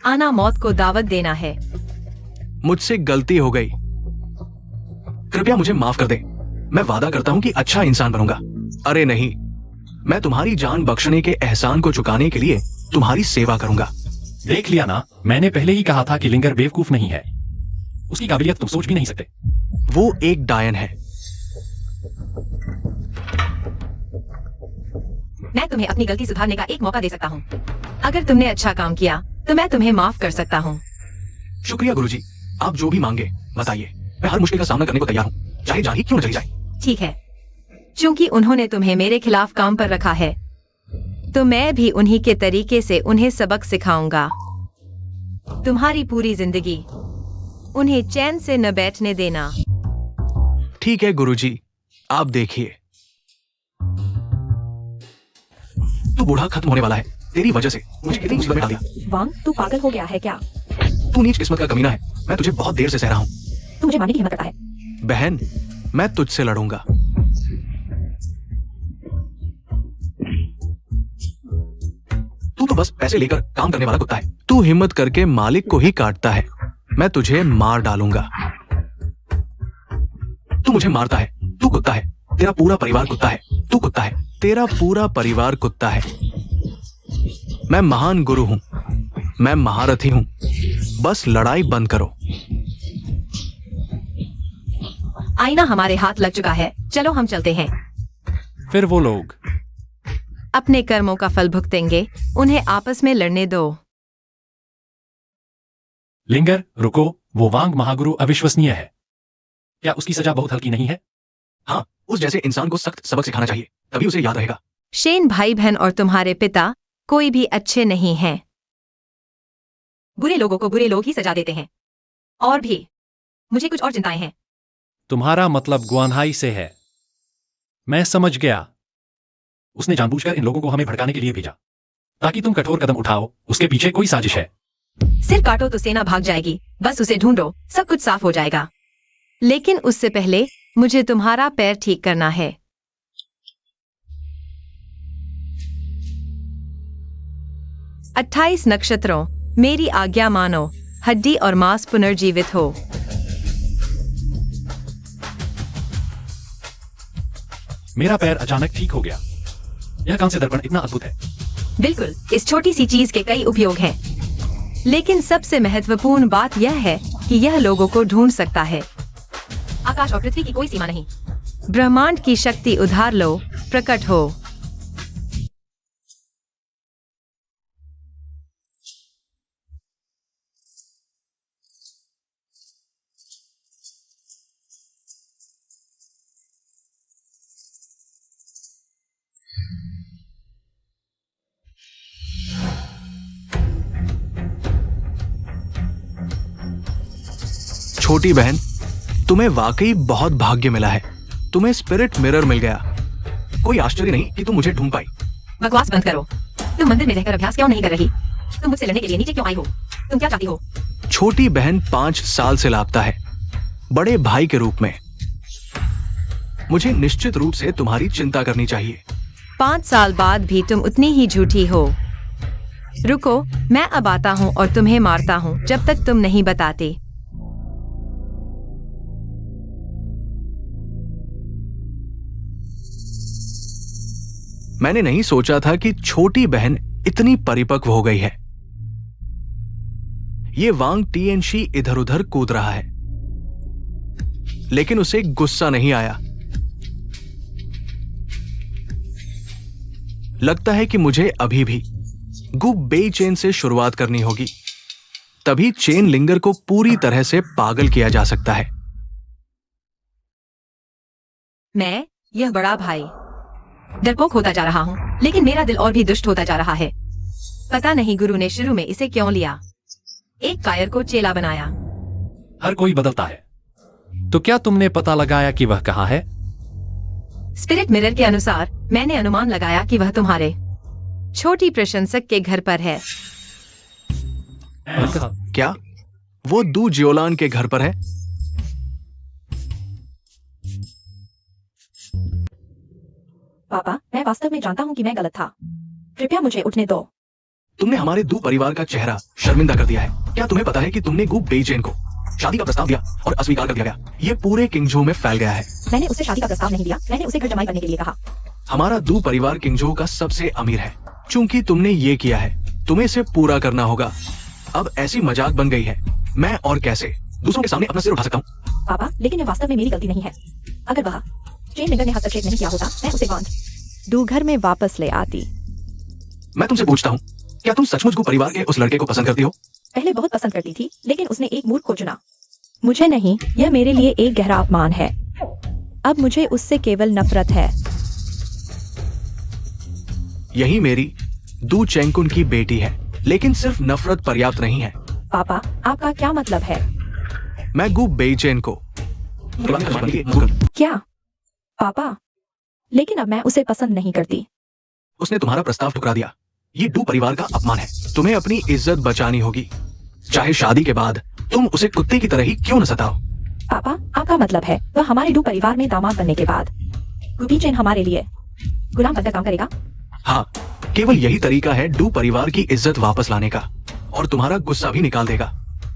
Speaker 2: आना मौत को दावत देना है।
Speaker 3: मुझसे गलती हो गई, कृपया मुझे माफ कर दे। मैं वादा करता हूँ कि अच्छा इंसान बनूंगा। अरे नहीं, मैं तुम्हारी जान बख्शने के एहसान को चुकाने के लिए तुम्हारी सेवा करूंगा।
Speaker 4: देख लिया ना, मैंने पहले ही कहा था कि लिंगर बेवकूफ नहीं है। उसकी काबिलियत तुम सोच भी नहीं सकते।
Speaker 3: वो एक डायन है।
Speaker 2: मैं तुम्हें अपनी गलती सुधारने का एक मौका दे सकता हूँ। अगर तुमने अच्छा काम किया तो मैं तुम्हें माफ कर सकता हूँ।
Speaker 3: शुक्रिया गुरुजी, आप जो भी मांगे बताइए। मैं हर मुश्किल का सामना करने को तैयार हूँ, चाहे जान ही क्यों न चली जाए।
Speaker 2: ठीक है, क्योंकि उन्होंने तुम्हें मेरे खिलाफ काम पर रखा है, तो मैं भी उन्हीं के तरीके से उन्हें सबक सिखाऊंगा। तुम्हारी पूरी जिंदगी उन्हें चैन से न बैठने देना।
Speaker 3: ठीक है गुरुजी, आप देखिए। तू बूढ़ा खत्म होने वाला है। तेरी वजह से मुझे कितनी मुसीबत में डाल दिया।
Speaker 5: वांग, तू पागल हो गया है क्या?
Speaker 3: तू नीच किस्मत का कमीना है। मैं तुझे बहुत देर से सह रहा हूँ।
Speaker 5: तू मुझे मारने की हिम्मत करता है?
Speaker 3: बहन, मैं तुझसे लड़ूंगा। तू तो बस पैसे लेकर काम करने वाला कुत्ता है। तू हिम्मत करके मालिक को ही काटता है। मैं तुझे मार डालूंगा। तू मुझे मारता है। तू कुत्ता है। तेरा पूरा परिवार कुत्ता है। तू कुत्ता है। तेरा पूरा परिवार कुत्ता है। मैं महान गुरु हूं। मैं महारथी हूं। बस लड़ाई बंद करो।
Speaker 2: आईना हमारे हाथ लग चुका है, चलो हम चलते हैं।
Speaker 4: फिर वो लोग
Speaker 2: अपने कर्मों का फल भुगतेंगे। उन्हें आपस में लड़ने दो।
Speaker 4: लिंगर, रुको। वो वांग महागुरु अविश्वसनीय है। क्या उसकी सजा बहुत हल्की नहीं है?
Speaker 3: हाँ, उस जैसे इंसान को सख्त सबक सिखाना चाहिए, तभी उसे याद रहेगा।
Speaker 2: शेन भाई बहन और तुम्हारे पिता कोई भी अच्छे नहीं हैं। बुरे लोगों को बुरे लोग ही सजा देते हैं। और भी मुझे कुछ और चिंताएं हैं।
Speaker 4: तुम्हारा मतलब गुआनहाई से है। मैं समझ गया। उसने जानबूझकर इन लोगों को हमें भड़काने के लिए भेजा, ताकि तुम कठोर कदम उठाओ। उसके पीछे कोई साजिश है।
Speaker 2: सिर काटो तो सेना भाग जाएगी। बस उसे ढूंढो, सब कुछ साफ हो जाएगा। लेकिन उससे पहले मुझे तुम्हारा पैर ठीक करना है। अट्ठाईस नक्षत्रों, मेरी आज्ञा मानो। हड्डी और मांस पुनर्जीवित हो।
Speaker 4: मेरा पैर अचानक ठीक हो गया। यह कांस्य दर्पण इतना अद्भुत है।
Speaker 2: बिल्कुल, इस छोटी सी चीज के कई उपयोग हैं, लेकिन सबसे महत्वपूर्ण बात यह है कि यह लोगों को ढूंढ सकता है। आकाश और पृथ्वी की कोई सीमा नहीं। ब्रह्मांड की शक्ति उधार लो, प्रकट हो।
Speaker 3: छोटी बहन, तुम्हें वाकई बहुत भाग्य मिला है। तुम्हें स्पिरिट मिरर मिल गया। कोई आश्चर्य नहीं कि तुम मुझे ढूंढ पाई।
Speaker 2: बकवास बंद करो। तुम मंदिर में रहकर अभ्यास क्यों नहीं कर रही? तुम मुझसे लड़ने के लिए नीचे क्यों आई हो? तुम क्या चाहती हो?
Speaker 3: छोटी बहन 5 साल से लापता है, बड़े भाई के रूप में। मुझे निश्चित रूप से तुम्हारी चिंता करनी चाहिए।
Speaker 2: 5 साल बाद भी तुम उतनी ही झूठी हो। रुको, मैं अब आता हूँ और तुम्हें मारता हूँ जब तक तुम नहीं बताते।
Speaker 3: मैंने नहीं सोचा था कि छोटी बहन इतनी परिपक्व हो गई है। ये वांग टिएनशी इधर उधर कूद रहा है, लेकिन उसे गुस्सा नहीं आया। लगता है कि मुझे अभी भी गु बेई चेन से शुरुआत करनी होगी। तभी चेन लिंगर को पूरी तरह से पागल किया जा सकता है।
Speaker 2: मैं यह बड़ा भाई डरपोक होता जा रहा हूँ, लेकिन मेरा दिल और भी दुष्ट होता जा रहा है। पता नहीं गुरु ने शुरू में इसे क्यों लिया, एक कायर को चेला बनाया।
Speaker 4: हर कोई बदलता है। तो क्या तुमने पता लगाया कि वह कहाँ है?
Speaker 2: स्पिरिट मिरर के अनुसार मैंने अनुमान लगाया कि वह तुम्हारे छोटी प्रशंसक के घर पर है।
Speaker 3: क्या वो दू जियोलान के घर पर है?
Speaker 5: पापा, मैं वास्तव में जानता हूँ कि मैं गलत था। कृपया मुझे उठने दो।
Speaker 3: तुमने हमारे दू परिवार का चेहरा शर्मिंदा कर दिया है। क्या तुम्हें पता है कि तुमने गु बेइचेन को शादी का प्रस्ताव दिया और अस्वीकार कर दिया गया? ये पूरे किंगझो में फैल गया है।
Speaker 5: मैंने उसे शादी का प्रस्ताव नहीं दिया, मैंने उसे घर जमाई करने के लिए कहा।
Speaker 3: हमारा दू परिवार किंगझो का सबसे अमीर है। चूंकि तुमने ये किया है, तुम्हें इसे पूरा करना होगा। अब ऐसी मजाक बन गई है। मैं और कैसे दूसरों के सामने अपना सिर उठा सकता हूँ?
Speaker 5: पापा, लेकिन यह वास्तव में मेरी गलती नहीं है। अगर वह चेन लिंगर ने हस्तक्षेप नहीं किया होता, मैं उसे बांध दू घर में वापस ले आती।
Speaker 3: मैं तुमसे पूछता हूँ, क्या तुम सचमुच गु परिवार के उस लड़के को पसंद करती हो?
Speaker 5: पहले बहुत पसंद करती थी, लेकिन उसने एक मूर्ख को चुना। मुझे नहीं, यह मेरे लिए एक गहरा अपमान है। अब मुझे उससे केवल नफरत है।
Speaker 3: यही मेरी दू चेंकुन की बेटी है, लेकिन सिर्फ नफरत पर्याप्त नहीं है।
Speaker 5: पापा, आपका क्या मतलब है?
Speaker 3: मैं गु बेइचेन को
Speaker 5: क्या? पापा, लेकिन अब मैं उसे पसंद नहीं करती।
Speaker 3: उसने तुम्हारा प्रस्ताव ठुकरा दिया। ये डू परिवार का अपमान है। तुम्हें अपनी इज्जत बचानी होगी, चाहे शादी के बाद तुम उसे कुत्ते की तरह ही क्यों न सताओ।
Speaker 5: पापा, आपका मतलब है वह हमारे डू परिवार में दामाद बनने के बाद गुबी चेन हमारे लिए गुलाम बनकर काम करेगा?
Speaker 3: हाँ, केवल यही तरीका है डू परिवार की इज्जत वापस लाने का, और तुम्हारा गुस्सा भी निकाल देगा।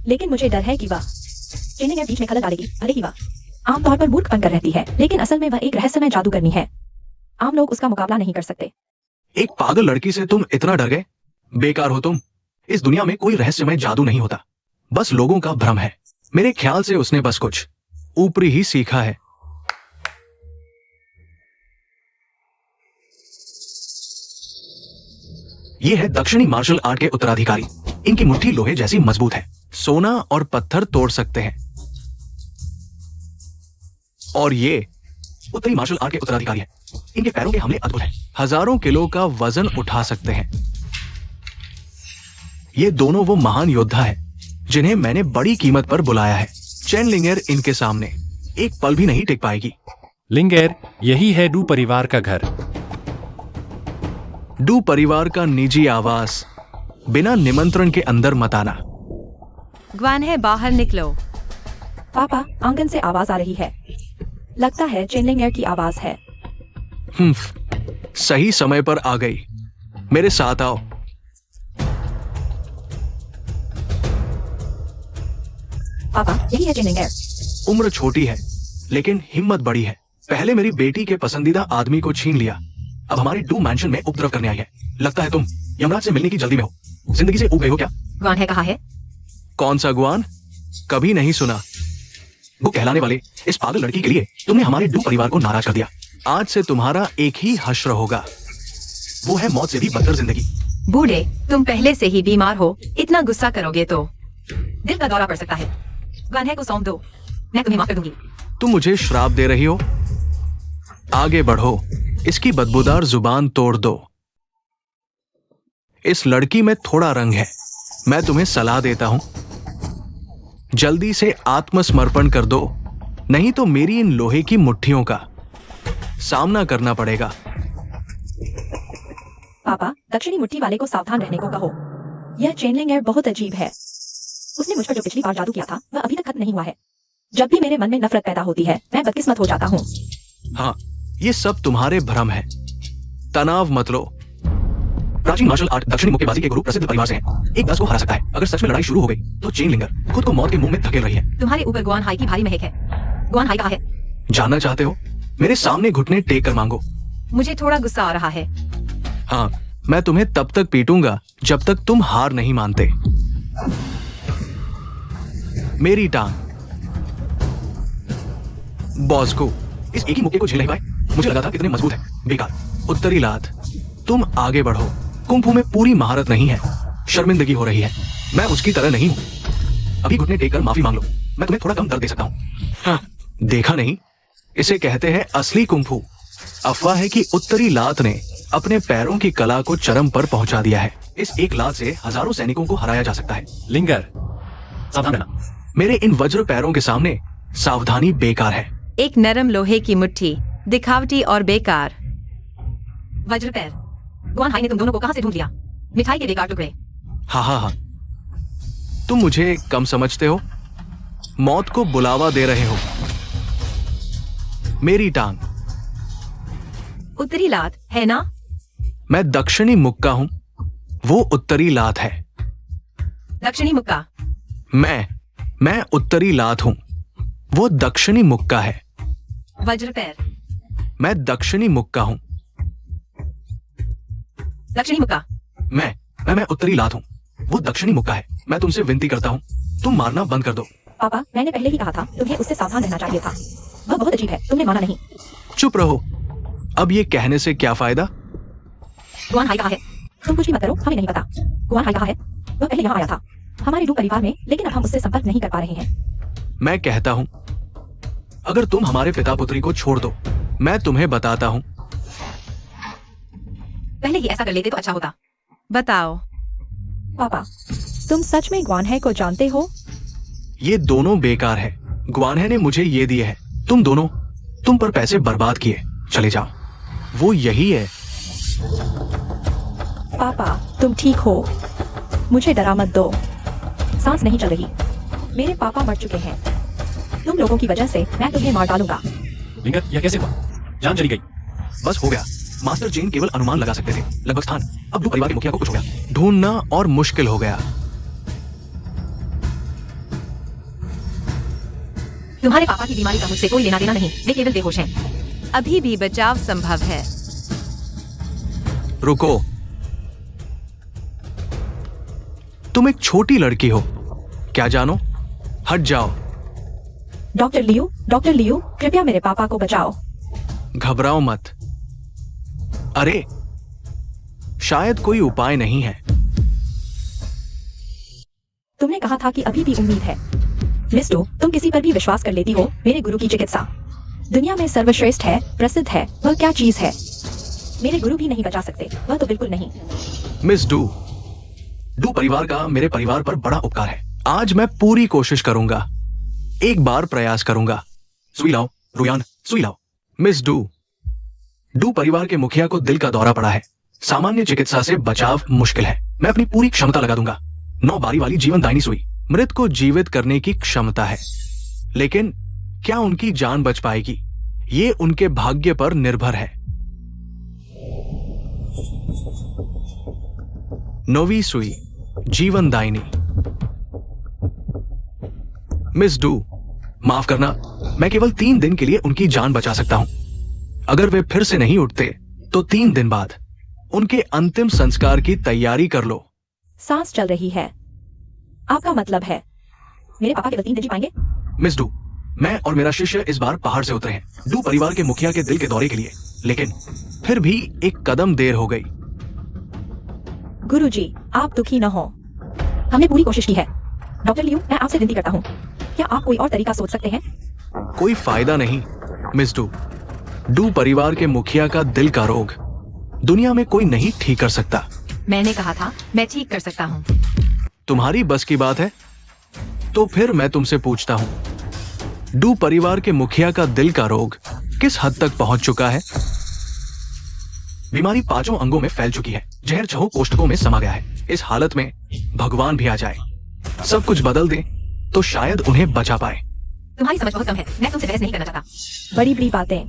Speaker 5: लेकिन मुझे डर है कि वह चेन के बीच में खलल डालेगी। भले ही वह आमतौर पर मूर्ख बनकर रहती है, लेकिन असल में वह एक रहस्यमय जादूगरनी है। आम लोग उसका मुकाबला नहीं कर सकते।
Speaker 3: एक पागल लड़की से तुम इतना डर गए? बेकार हो तुम। इस दुनिया में कोई रहस्यमय जादू नहीं होता, बस लोगों का भ्रम है। मेरे ख्याल से उसने बस कुछ ऊपरी ही सीखा है। ये है दक्षिणी मार्शल आर्ट के उत्तराधिकारी। इनकी मुट्ठी लोहे जैसी मजबूत है, सोना और पत्थर तोड़ सकते हैं। और ये उत्तरी मार्शल आर्ट के उत्तराधिकारी हैं। इनके पैरों के हमले अद्भुत हैं, हजारों किलो का वजन उठा सकते हैं। ये दोनों वो महान योद्धा हैं जिन्हें मैंने बड़ी कीमत पर बुलाया है। चेन लिंगर इनके सामने एक पल भी नहीं टिक पाएगी।
Speaker 4: लिंगर, यही है डू परिवार का घर।
Speaker 3: डू परिवार का निजी आवास बिना निमंत्रण के अंदर मत आना।
Speaker 2: ग्वान है, बाहर निकलो।
Speaker 5: पापा, आंगन से आवाज आ रही है। लगता है चेन लिंगर की आवाज है।
Speaker 3: सही समय पर आ गई। मेरे साथ आओ।
Speaker 5: पापा, यही है चेन लिंगर।
Speaker 3: उम्र छोटी है, लेकिन हिम्मत बड़ी है। पहले मेरी बेटी के पसंदीदा आदमी को छीन लिया, अब हमारे डू मैंशन में उपद्रव करने आई है। लगता है तुम यमराज से मिलने की जल्दी में हो। जिंदगी से ऊब गई हो क्या?
Speaker 2: ग्वान है कहाँ है?
Speaker 3: कौन सा ग्वान? कभी नहीं सुना। वो कहलाने वाले इस पागल लड़की के लिए तुमने हमारे डू परिवार को नाराज कर दिया। आज से तुम्हारा एक ही हश्र होगा, वो है मौत से भी बदतर जिंदगी।
Speaker 2: बूढ़े, तुम पहले से ही बीमार हो, इतना गुस्सा करोगे तो दिल का दौरा पड़ सकता है। ग्वान है को सौंप दो, मैं तुम्हें माफ कर दूंगी।
Speaker 3: तुम मुझे श्राप दे रही हो? आगे बढ़ो, इसकी बदबूदार जुबान तोड़ दो। इस लड़की में थोड़ा रंग है। मैं तुम्हें सलाह देता हूं, जल्दी से आत्मसमर्पण कर दो, नहीं तो मेरी इन लोहे की मुट्ठियों का सामना करना पड़ेगा।
Speaker 5: पापा, दक्षिणी मुट्ठी वाले को सावधान रहने को कहो। यह चेन लिंगर बहुत अजीब है। उसने मुझ पर जो पिछली बार जादू किया था, वह अभी तक खत्म नहीं हुआ है। जब भी मेरे मन में नफरत पैदा होती है, मैं बदकिस्मत हो जाता हूँ।
Speaker 3: हाँ, ये सब तुम्हारे भ्रम है। तनाव मत लो। प्राचीन मार्शल आर्ट दक्षिणी मुक्केबाजी के गुरु प्रसिद्ध परिवार से हैं। एक 10 को हरा सकता है। अगर सच में लड़ाई शुरू हो गई तो चेन लिंगर खुद को मौत के मुंह में धकेल रही है।
Speaker 2: तुम्हारे ऊपर ग्वान हाई की भारी महक है। ग्वान हाई कहाँ है?
Speaker 3: जानना चाहते हो? मेरे सामने घुटने टेक कर मांगो।
Speaker 2: मुझे थोड़ा गुस्सा आ रहा है।
Speaker 3: हाँ, मैं तुम्हें तब तक पीटूंगा जब तक तुम हार नहीं मानते। मेरी टांग। बॉस को इस एक ही मुक्के को झेल नहीं पाए। मुझे लगा था कितने मजबूत है। बेकार। उत्तरी लात। तुम आगे बढ़ो। कुंफू में पूरी महारत नहीं है। शर्मिंदगी हो रही है। मैं उसकी तरह नहीं हूं। अभी घुटने टेक कर माफी मांग लो, मैं तुम्हें थोड़ा कम दर्द दे सकता हूं। हाँ, देखा नहीं, इसे कहते हैं असली कुंफू। अफवाह है कि उत्तरी लात ने अपने पैरों की कला को चरम पर पहुंचा दिया है। इस एक लात से हजारों सैनिकों को हराया जा सकता है।
Speaker 4: लिंगर, सावधान रहना।
Speaker 3: मेरे इन वज्र पैरों के सामने सावधानी बेकार है।
Speaker 2: एक नरम लोहे की मुट्ठी, दिखावटी और बेकार। वज्र पैर। गुआन हाई ने तुम दोनों को कहां से ढूंढ लिया? मिठाई के बेकार टुकड़े।
Speaker 3: हाँ, तुम मुझे कम समझते हो, मौत को बुलावा दे रहे हो। मेरी टांग।
Speaker 2: उत्तरी लात है ना?
Speaker 3: मैं दक्षिणी मुक्का हूं, वो उत्तरी लात है।
Speaker 2: दक्षिणी मुक्का।
Speaker 3: मैं उत्तरी लात हूं, वो दक्षिणी मुक्का है।
Speaker 2: वज्र पैर।
Speaker 3: मैं दक्षिणी मुक्का हूं।
Speaker 2: दक्षिणी मुक्का।
Speaker 3: मैं उत्तरी लात हूं, वो दक्षिणी मुक्का है। मैं तुमसे विनती करता हूं, तुम मारना बंद कर दो।
Speaker 5: पापा, मैंने पहले ही कहा था तुम्हें उससे सावधान रहना चाहिए था। वह बहुत अजीब है, तुमने माना नहीं।
Speaker 3: चुप रहो, अब ये कहने से क्या फायदा?
Speaker 2: गुआन हाई कहाँ है?
Speaker 5: तुम कुछ भी मत करो, हमें नहीं पता। गुआन हाई कहाँ है? वह पहले यहाँ आया था हमारे डू परिवार में, लेकिन अब हम उससे संपर्क नहीं कर पा रहे हैं।
Speaker 3: मैं कहता हूं, अगर तुम हमारे पिता पुत्री को छोड़ दो, मैं तुम्हें बताता हूं।
Speaker 2: पहले ही ऐसा कर लेते तो अच्छा होता। बताओ।
Speaker 5: पापा, तुम सच में ग्वानहे को जानते हो?
Speaker 3: ये दोनों बेकार है। ग्वानहे ने मुझे ये दिए है, तुम दोनों तुम पर पैसे बर्बाद किए। चले जाओ, वो यही है।
Speaker 5: पापा, तुम ठीक हो? मुझे डरा मत दो। सांस नहीं चल रही। मेरे पापा मर चुके हैं। तुम लोगों की वजह से मैं तुम्हें मार डालूंगा।
Speaker 4: लिंगर, यह कैसे हुआ? जान चली गई।
Speaker 3: बस हो गया। मास्टर चेन केवल अनुमान लगा सकते थे, लगभग स्थान। अब डू परिवार के मुखिया को कुछ हो गया, ढूंढना और मुश्किल हो गया।
Speaker 2: तुम्हारे पापा की बीमारी का मुझसे कोई लेना देना नहीं, वे केवल बेहोश हैं। अभी भी बचाव संभव है।
Speaker 3: रुको, तुम एक छोटी लड़की हो, क्या जानो? हट जाओ।
Speaker 5: डॉक्टर लियू, कृपया मेरे पापा को बचाओ।
Speaker 3: घबराओ मत। अरे, शायद कोई उपाय नहीं है।
Speaker 5: तुमने कहा था कि अभी भी उम्मीद है। मिस डू, तुम किसी पर भी विश्वास कर लेती हो। मेरे गुरु की चिकित्सा दुनिया में सर्वश्रेष्ठ है, प्रसिद्ध है। वह क्या चीज है? मेरे गुरु भी नहीं बचा सकते, वह तो बिल्कुल नहीं।
Speaker 3: मिस डू परिवार का मेरे परिवार पर बड़ा उपकार है। आज मैं पूरी कोशिश करूंगा, एक बार प्रयास करूंगा। सुई लाओ, रुयान, सुई लाओ। मिस डू परिवार के मुखिया को दिल का दौरा पड़ा है। सामान्य चिकित्सा से बचाव मुश्किल है। मैं अपनी पूरी क्षमता लगा दूंगा। 9 बारी वाली जीवनदायिनी सुई, मृत को जीवित करने की क्षमता है, लेकिन क्या उनकी जान बच पाएगी? ये उनके भाग्य पर निर्भर है। 9वीं सुई, जीवनदायिनी। मिस डू, माफ करना, मैं केवल 3 दिन के लिए उनकी जान बचा सकता हूं। अगर वे फिर से नहीं उठते तो 3 दिन बाद उनके अंतिम संस्कार की तैयारी कर लो।
Speaker 5: सांस चल रही है। आपका मतलब है मेरे पापा केवल 3 दिन जी पाएंगे?
Speaker 3: मिस डू, मैं और मेरा शिष्य इस बार पहाड़ से उतरे हैं डू परिवार के मुखिया के दिल के दौरे के लिए, लेकिन फिर भी एक कदम देर हो गई।
Speaker 5: गुरुजी, आप दुखी न हो। हमने पूरी कोशिश की है। डॉक्टर लियू, मैं आपसे विनती करता हूँ, क्या आप कोई और तरीका सोच सकते हैं?
Speaker 3: कोई फायदा नहीं मिस डू परिवार के मुखिया का दिल का रोग दुनिया में कोई नहीं ठीक कर सकता।
Speaker 2: मैंने कहा था मैं ठीक कर सकता हूँ।
Speaker 3: तुम्हारी बस की बात है? तो फिर मैं तुमसे पूछता हूं, डू परिवार के मुखिया का दिल का रोग किस हद तक पहुंच चुका है? बीमारी 5 अंगों में फैल चुकी है, जहर 6 कोष्ठकों में समा गया है। इस हालत में भगवान भी आ जाए, सब कुछ बदल दे, तो शायद उन्हें बचा पाए।
Speaker 2: तुम्हारी समझ बहुत कम है, मैं तुमसे बहस नहीं करना चाहता।
Speaker 5: बड़ी बड़ी बातें।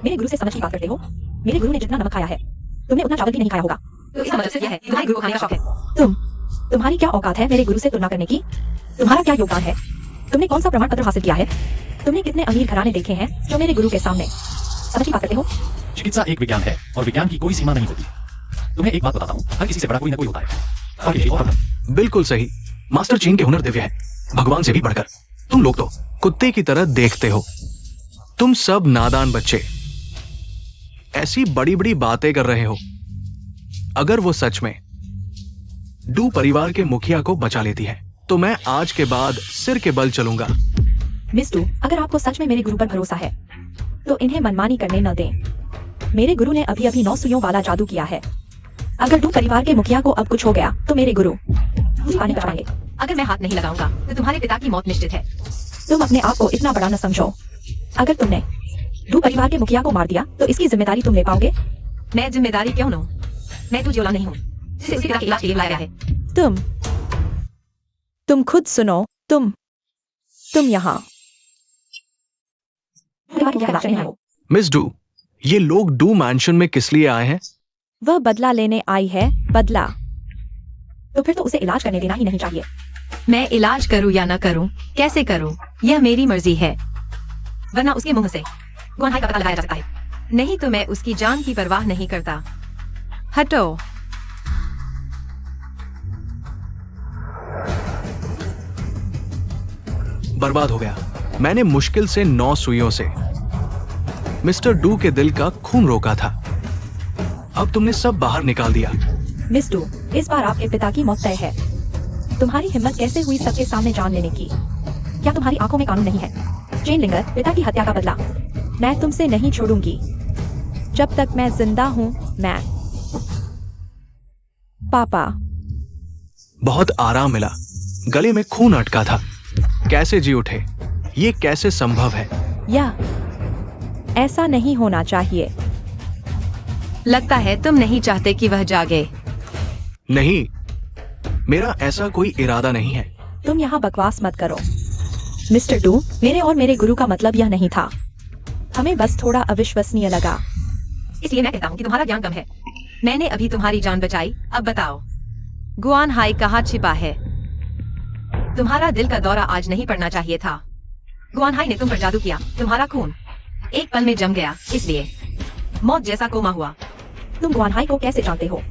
Speaker 5: मेरे गुरु से समझ की बात करते हो? मेरे गुरु ने जितना नमक खाया है, तुमने उतना चावल भी नहीं खाया होगा।
Speaker 2: तो इसका मतलब सिर्फ यह है कि तुम्हारे गुरु को खाने का शौक है।
Speaker 5: तुम्हारी क्या औकात है मेरे गुरु से तुलना करने की? तुम्हारा क्या योगदान है? तुमने कौन सा प्रमाण पत्र हासिल किया है? तुमने कितने अमीर घराने देखे हैं जो मेरे गुरु के सामने? समझ की बात करते हो?
Speaker 4: चिकित्सा एक विज्ञान है और विज्ञान की कोई सीमा नहीं होती। तुम्हें एक बात बताता हूँ, हर किसी से बड़ा कोई ना कोई होता है। और ये और
Speaker 3: बिल्कुल सही। मास्टर चीन के हुनर दिव्य है, भगवान से भी बढ़कर। तुम लोग तो कुत्ते की तरह देखते हो। तुम सब नादान बच्चे ऐसी बड़ी बड़ी बातें कर रहे हो। अगर वो सच में डू परिवार के मुखिया को बचा लेती है तो मैं आज के बाद सिर के बल चलूंगा।
Speaker 5: मिस डू, अगर आपको सच में मेरे गुरु पर भरोसा है तो इन्हें मनमानी करने न दें। मेरे गुरु ने अभी अभी 9 सुइयों वाला जादू किया है। अगर डू परिवार के मुखिया को अब कुछ हो गया तो मेरे गुरु आने कराएंगे।
Speaker 2: अगर मैं हाथ नहीं लगाऊंगा तो तुम्हारे पिता की मौत निश्चित है।
Speaker 5: तुम अपने आप को इतना बड़ा न समझो। अगर तुमने डू परिवार के मुखिया को मार दिया तो इसकी जिम्मेदारी तुम ले पाओगे?
Speaker 2: मैं जिम्मेदारी क्यों लूं? मैं तुझे नहीं हूँ, सिर्फ उसके पिता के इलाज के लिए लाया है।
Speaker 5: तुम खुद सुनो। तुम यहाँ
Speaker 3: मिस डू, ये लोग डू मैंशन में किस लिए आए हैं?
Speaker 5: वह बदला लेने आई है। बदला? तो फिर तो उसे इलाज करने देना ही नहीं चाहिए।
Speaker 2: मैं इलाज करूं या ना करूं, कैसे करूं, यह मेरी मर्जी है। वरना उसके मुंह से गुआन हाई का पता लगाया जा सकता है। नहीं तो मैं उसकी जान की परवाह नहीं करता। हटो।
Speaker 3: बर्बाद हो गया। मैंने मुश्किल से 9 सुइयों से मिस्टर डू के दिल का खून रोका था। अब तुमने सब बाहर निकाल दिया।
Speaker 5: मिस डू, इस बार आपके पिता की मौत तय है। तुम्हारी हिम्मत कैसे हुई सबके सामने जान लेने की? क्या तुम्हारी आंखों में कानून नहीं है? चेन लिंगर, पिता की हत्या का बदला मैं तुमसे नहीं छोड़ूंगी। जब तक मैं जिंदा हूँ मैं। पापा।
Speaker 3: बहुत आराम मिला। गले में खून अटका था। कैसे जी उठे? ये कैसे संभव है?
Speaker 5: ऐसा नहीं होना चाहिए।
Speaker 2: लगता है तुम नहीं चाहते कि वह जागे।
Speaker 3: नहीं, मेरा ऐसा कोई इरादा नहीं है।
Speaker 5: तुम यहाँ बकवास मत करो। मिस्टर डू, मेरे और मेरे गुरु का मतलब यह नहीं था। हमें बस थोड़ा अविश्वसनीय लगा।
Speaker 2: इसलिए मैं कहता हूँ कि तुम्हारा ज्ञान कम है। मैंने अभी तुम्हारी जान बचाई, अब बताओ गुआन हाई कहाँ छिपा है? तुम्हारा दिल का दौरा आज नहीं पड़ना चाहिए था। गुआन हाई ने तुम पर जादू किया। तुम्हारा खून एक पल में जम गया, इसलिए मौत जैसा कोमा हुआ।
Speaker 5: तुम गुआन हाई को कैसे जानते हो?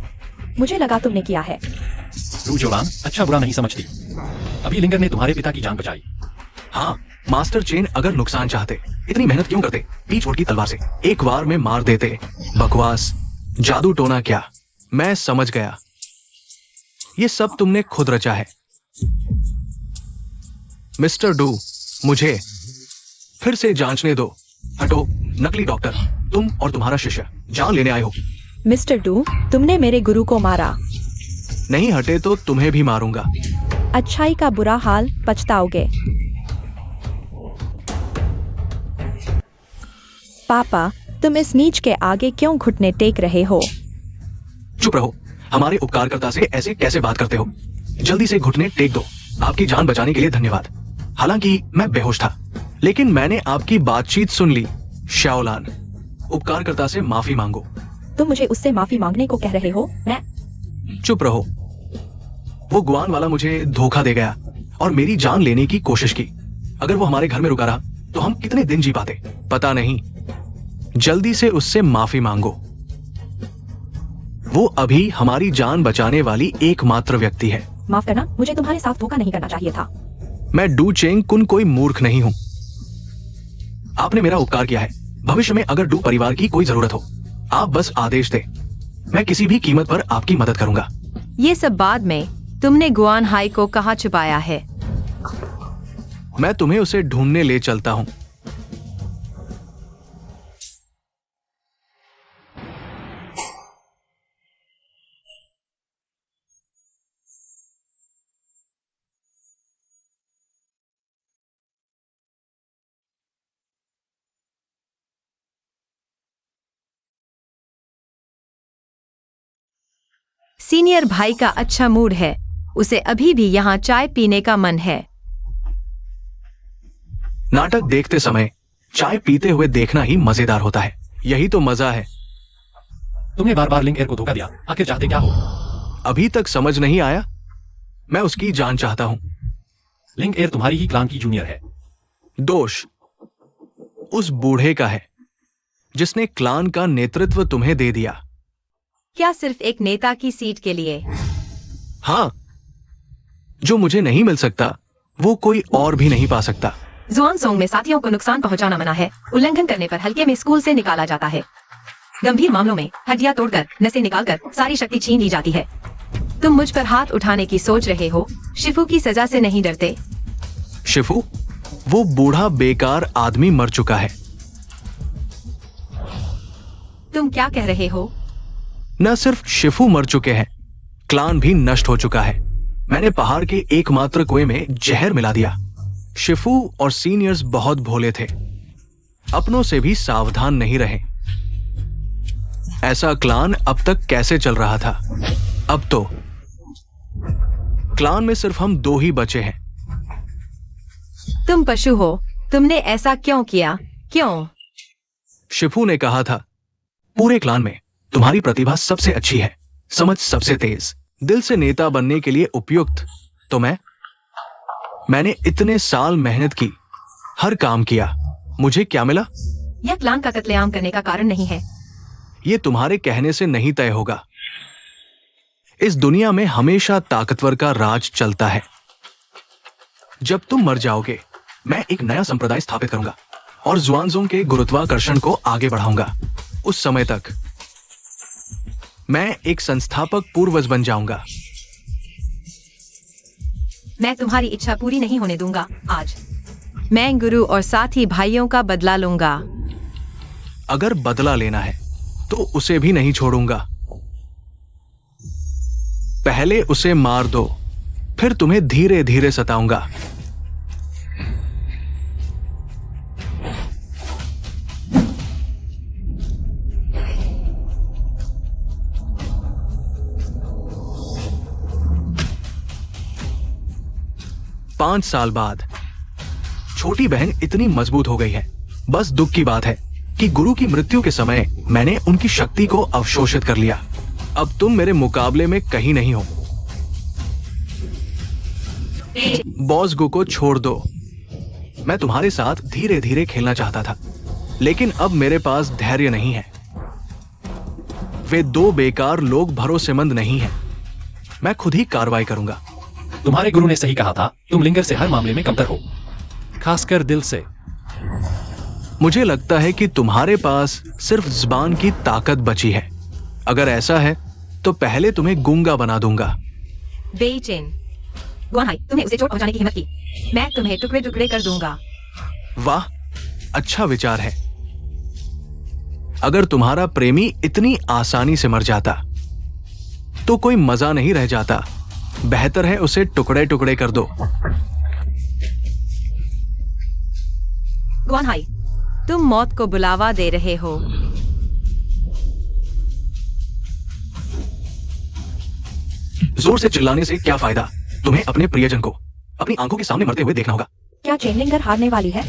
Speaker 5: मुझे लगा तुमने किया है।
Speaker 4: डू जोलान अच्छा बुरा नहीं समझती। अभी लिंगर ने तुम्हारे पिता की जान बचाई।
Speaker 3: हाँ, मास्टर चेन अगर नुकसान चाहते इतनी मेहनत क्यों करते? पीछवुड की तलवार से एक वार में मार देते। बकवास, जादू टोना क्या? मैं समझ गया। ये सब तुमने खुद रचा है। मिस्टर डू, मुझे फिर से जांचने दो। हटो, नकली डॉक्टर, तुम और तुम्हारा शिष्य जान लेने आए हो।
Speaker 5: मिस्टर डू, तुमने मेरे गुरु को मारा।
Speaker 3: नहीं हटे तो तुम्हें भी मारूंगा।
Speaker 5: अच्छाई का बुरा हाल पछताओगे। पापा, तुम इस नीच के आगे क्यों घुटने टेक रहे हो?
Speaker 3: चुप रहो। हमारे उपकारकर्ता से ऐसे कैसे बात करते हो? जल्दी से घुटने टेक दो। आपकी जान बचाने के लिए धन्यवाद। हालांकि मैं बेहोश था, लेकिन मैंने आपकी बातचीत सुन ली। शाओलान, उपकारकर्ता से माफी मांगो।
Speaker 5: तुम मुझे उससे माफी मांगने को कह रहे हो? मैं
Speaker 3: चुप रहो। वो गुआन वाला मुझे धोखा दे गया और मेरी जान लेने की कोशिश की। अगर वो हमारे घर में रुका रहा तो हम कितने दिन जी पाते पता नहीं। जल्दी से उससे माफी मांगो। वो अभी हमारी जान बचाने वाली एकमात्र व्यक्ति है।
Speaker 5: माफ करना, मुझे तुम्हारे साथ धोखा नहीं करना चाहिए था।
Speaker 3: मैं डू चेंग कुन कोई मूर्ख नहीं हूं। आपने मेरा उपकार किया है। भविष्य में अगर डू परिवार की कोई जरूरत हो, आप बस आदेश दें। मैं किसी भी कीमत पर आपकी मदद करूंगा।
Speaker 2: ये सब बाद में। तुमने गुआन हाई को कहाँ छुपाया है?
Speaker 3: मैं तुम्हें उसे ढूंढने ले चलता हूं।
Speaker 2: सीनियर भाई का अच्छा मूड है। उसे अभी भी यहाँ चाय पीने का मन है।
Speaker 3: नाटक देखते समय चाय पीते हुए देखना ही मजेदार होता है। यही तो मजा है।
Speaker 4: तुमने बार बार लिंगर को धोखा दिया, आखिर चाहते क्या हो?
Speaker 3: अभी तक समझ नहीं आया? मैं उसकी जान चाहता हूं।
Speaker 4: लिंगर तुम्हारी ही क्लान की जूनियर है।
Speaker 3: दोष उस बूढ़े का है जिसने क्लान का नेतृत्व तुम्हें दे दिया।
Speaker 2: क्या सिर्फ एक नेता की सीट के लिए?
Speaker 3: हाँ, जो मुझे नहीं मिल सकता वो कोई और भी नहीं पा सकता।
Speaker 2: जुआनसोंग में साथियों को नुकसान पहुंचाना मना है। उल्लंघन करने पर हल्के में स्कूल से निकाला जाता है। गंभीर मामलों में हड्डियां तोड़कर, नसें निकालकर सारी शक्ति छीन ली जाती है। तुम मुझ पर हाथ उठाने की सोच रहे हो? शिफू की सजा से नहीं डरते?
Speaker 3: शिफू, वो बूढ़ा बेकार आदमी मर चुका है।
Speaker 2: तुम क्या कह रहे हो?
Speaker 3: न सिर्फ शिफू मर चुके हैं, क्लान भी नष्ट हो चुका है। मैंने पहाड़ के एकमात्र कुएं में जहर मिला दिया। शिफू और सीनियर्स बहुत भोले थे, अपनों से भी सावधान नहीं रहे। ऐसा क्लान अब तक कैसे चल रहा था? अब तो क्लान में सिर्फ हम 2 ही बचे हैं।
Speaker 2: तुम पशु हो, तुमने ऐसा क्यों किया? क्यों?
Speaker 3: शिफू ने कहा था, पूरे क्लान में तुम्हारी प्रतिभा सबसे अच्छी है, समझ सबसे तेज, दिल से नेता बनने के लिए उपयुक्त। तो मैंने इतने साल मेहनत की, हर काम किया, मुझे क्या मिला?
Speaker 2: यह क्लान का कत्लेआम करने का कारण नहीं है।
Speaker 3: ये तुम्हारे कहने से नहीं तय होगा। इस दुनिया में हमेशा ताकतवर का राज चलता है। जब तुम मर जाओगे, मैं एक नया संप्रदाय स्थापित करूंगा और ज़ुआनज़ोंग के गुरुत्वाकर्षण को आगे बढ़ाऊंगा। उस समय तक मैं एक संस्थापक पूर्वज बन जाऊंगा।
Speaker 2: मैं तुम्हारी इच्छा पूरी नहीं होने दूंगा। आज मैं गुरु और साथी भाइयों का बदला लूंगा।
Speaker 3: अगर बदला लेना है तो उसे भी नहीं छोड़ूंगा। पहले उसे मार दो, फिर तुम्हें धीरे धीरे सताऊंगा। पांच साल बाद छोटी बहन इतनी मजबूत हो गई है। बस दुख की बात है कि गुरु की मृत्यु के समय मैंने उनकी शक्ति को अवशोषित कर लिया। अब तुम मेरे मुकाबले में कहीं नहीं हो। बॉस गु को छोड़ दो। मैं तुम्हारे साथ धीरे धीरे खेलना चाहता था, लेकिन अब मेरे पास धैर्य नहीं है। वे 2 बेकार लोग भरोसेमंद नहीं हैं। मैं खुद ही कार्रवाई करूंगा।
Speaker 4: तुम्हारे गुरु ने सही कहा था, तुम लिंगर से हर मामले में कमतर हो, खासकर दिल से।
Speaker 3: मुझे लगता है कि तुम्हारे पास सिर्फ जुबान की ताकत बची है। अगर ऐसा है तो पहले तुम्हें गूंगा बना दूंगा।
Speaker 2: बेईचेन, गुआनहाई, तुमने उसे चोट पहुंचाने की हिम्मत की। मैं तुम्हें टुकड़े टुकड़े कर दूंगा।
Speaker 3: वाह, अच्छा विचार है। अगर तुम्हारा प्रेमी इतनी आसानी से मर जाता तो कोई मजा नहीं रह जाता। बेहतर है उसे टुकड़े टुकड़े कर दो।
Speaker 2: गुआनहाई, तुम मौत को बुलावा दे रहे हो।
Speaker 3: जोर से चिल्लाने से क्या फायदा? तुम्हें अपने प्रियजन को अपनी आंखों के सामने मरते हुए देखना होगा।
Speaker 5: क्या चेनलिंगर हारने वाली है?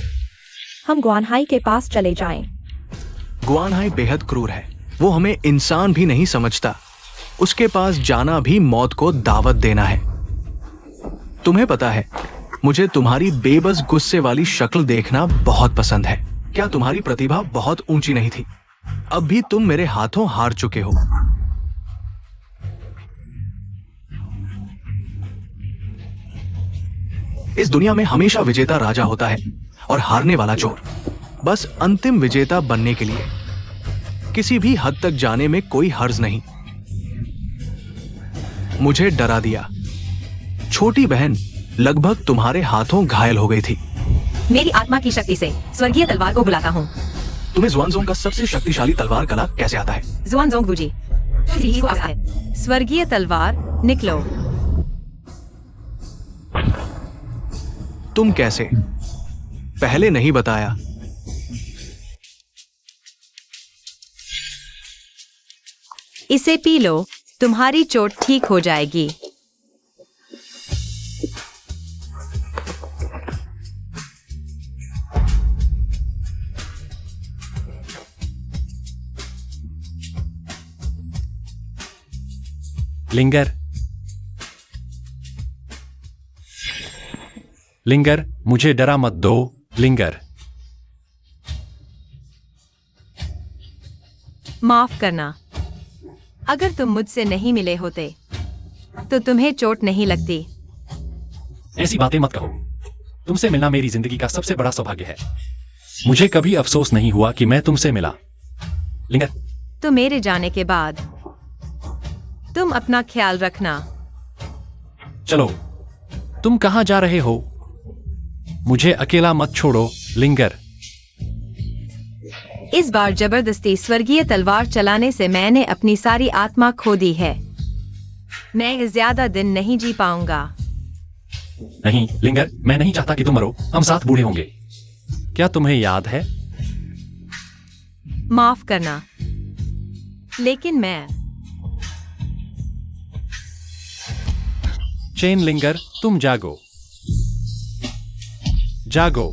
Speaker 5: हम गुआनहाई के पास चले जाएं।
Speaker 3: गुआनहाई बेहद क्रूर है। वो हमें इंसान भी नहीं समझता। उसके पास जाना भी मौत को दावत देना है। तुम्हें पता है, मुझे तुम्हारी बेबस गुस्से वाली शक्ल देखना बहुत पसंद है। क्या तुम्हारी प्रतिभा बहुत ऊंची नहीं थी? अब भी तुम मेरे हाथों हार चुके हो। इस दुनिया में हमेशा विजेता राजा होता है और हारने वाला चोर। बस अंतिम विजेता बनने के लिए किसी भी हद तक जाने में कोई हर्ज नहीं। मुझे डरा दिया। छोटी बहन लगभग तुम्हारे हाथों घायल हो गई थी।
Speaker 2: मेरी आत्मा की शक्ति से स्वर्गीय तलवार को बुलाता हूँ।
Speaker 3: तुम्हें ज़ुआनज़ोंग का सबसे शक्तिशाली तलवार कला कैसे आता है?
Speaker 2: ज़ुआनज़ोंग गुजी, स्वर्गीय तलवार, निकलो।
Speaker 3: तुम कैसे? पहले नहीं बताया।
Speaker 2: इसे पी लो, तुम्हारी चोट ठीक हो जाएगी।
Speaker 4: लिंगर, लिंगर, मुझे डरा मत दो। लिंगर,
Speaker 2: माफ करना। अगर तुम मुझसे नहीं मिले होते तो तुम्हें चोट नहीं लगती।
Speaker 4: ऐसी बातें मत कहो। तुमसे मिलना मेरी जिंदगी का सबसे बड़ा सौभाग्य है। मुझे कभी अफसोस नहीं हुआ कि मैं तुमसे मिला। लिंगर,
Speaker 2: तो मेरे जाने के बाद तुम अपना ख्याल रखना।
Speaker 4: चलो, तुम कहां जा रहे हो? मुझे अकेला मत छोड़ो, लिंगर।
Speaker 2: इस बार जबरदस्ती स्वर्गीय तलवार चलाने से मैंने अपनी सारी आत्मा खो दी है। मैं ज्यादा दिन नहीं जी पाऊंगा।
Speaker 4: नहीं लिंगर, मैं नहीं चाहता कि तुम मरो। हम साथ बूढ़े होंगे। क्या तुम्हें याद है?
Speaker 2: माफ करना, लेकिन मैं
Speaker 4: चेन लिंगर, तुम जागो, जागो।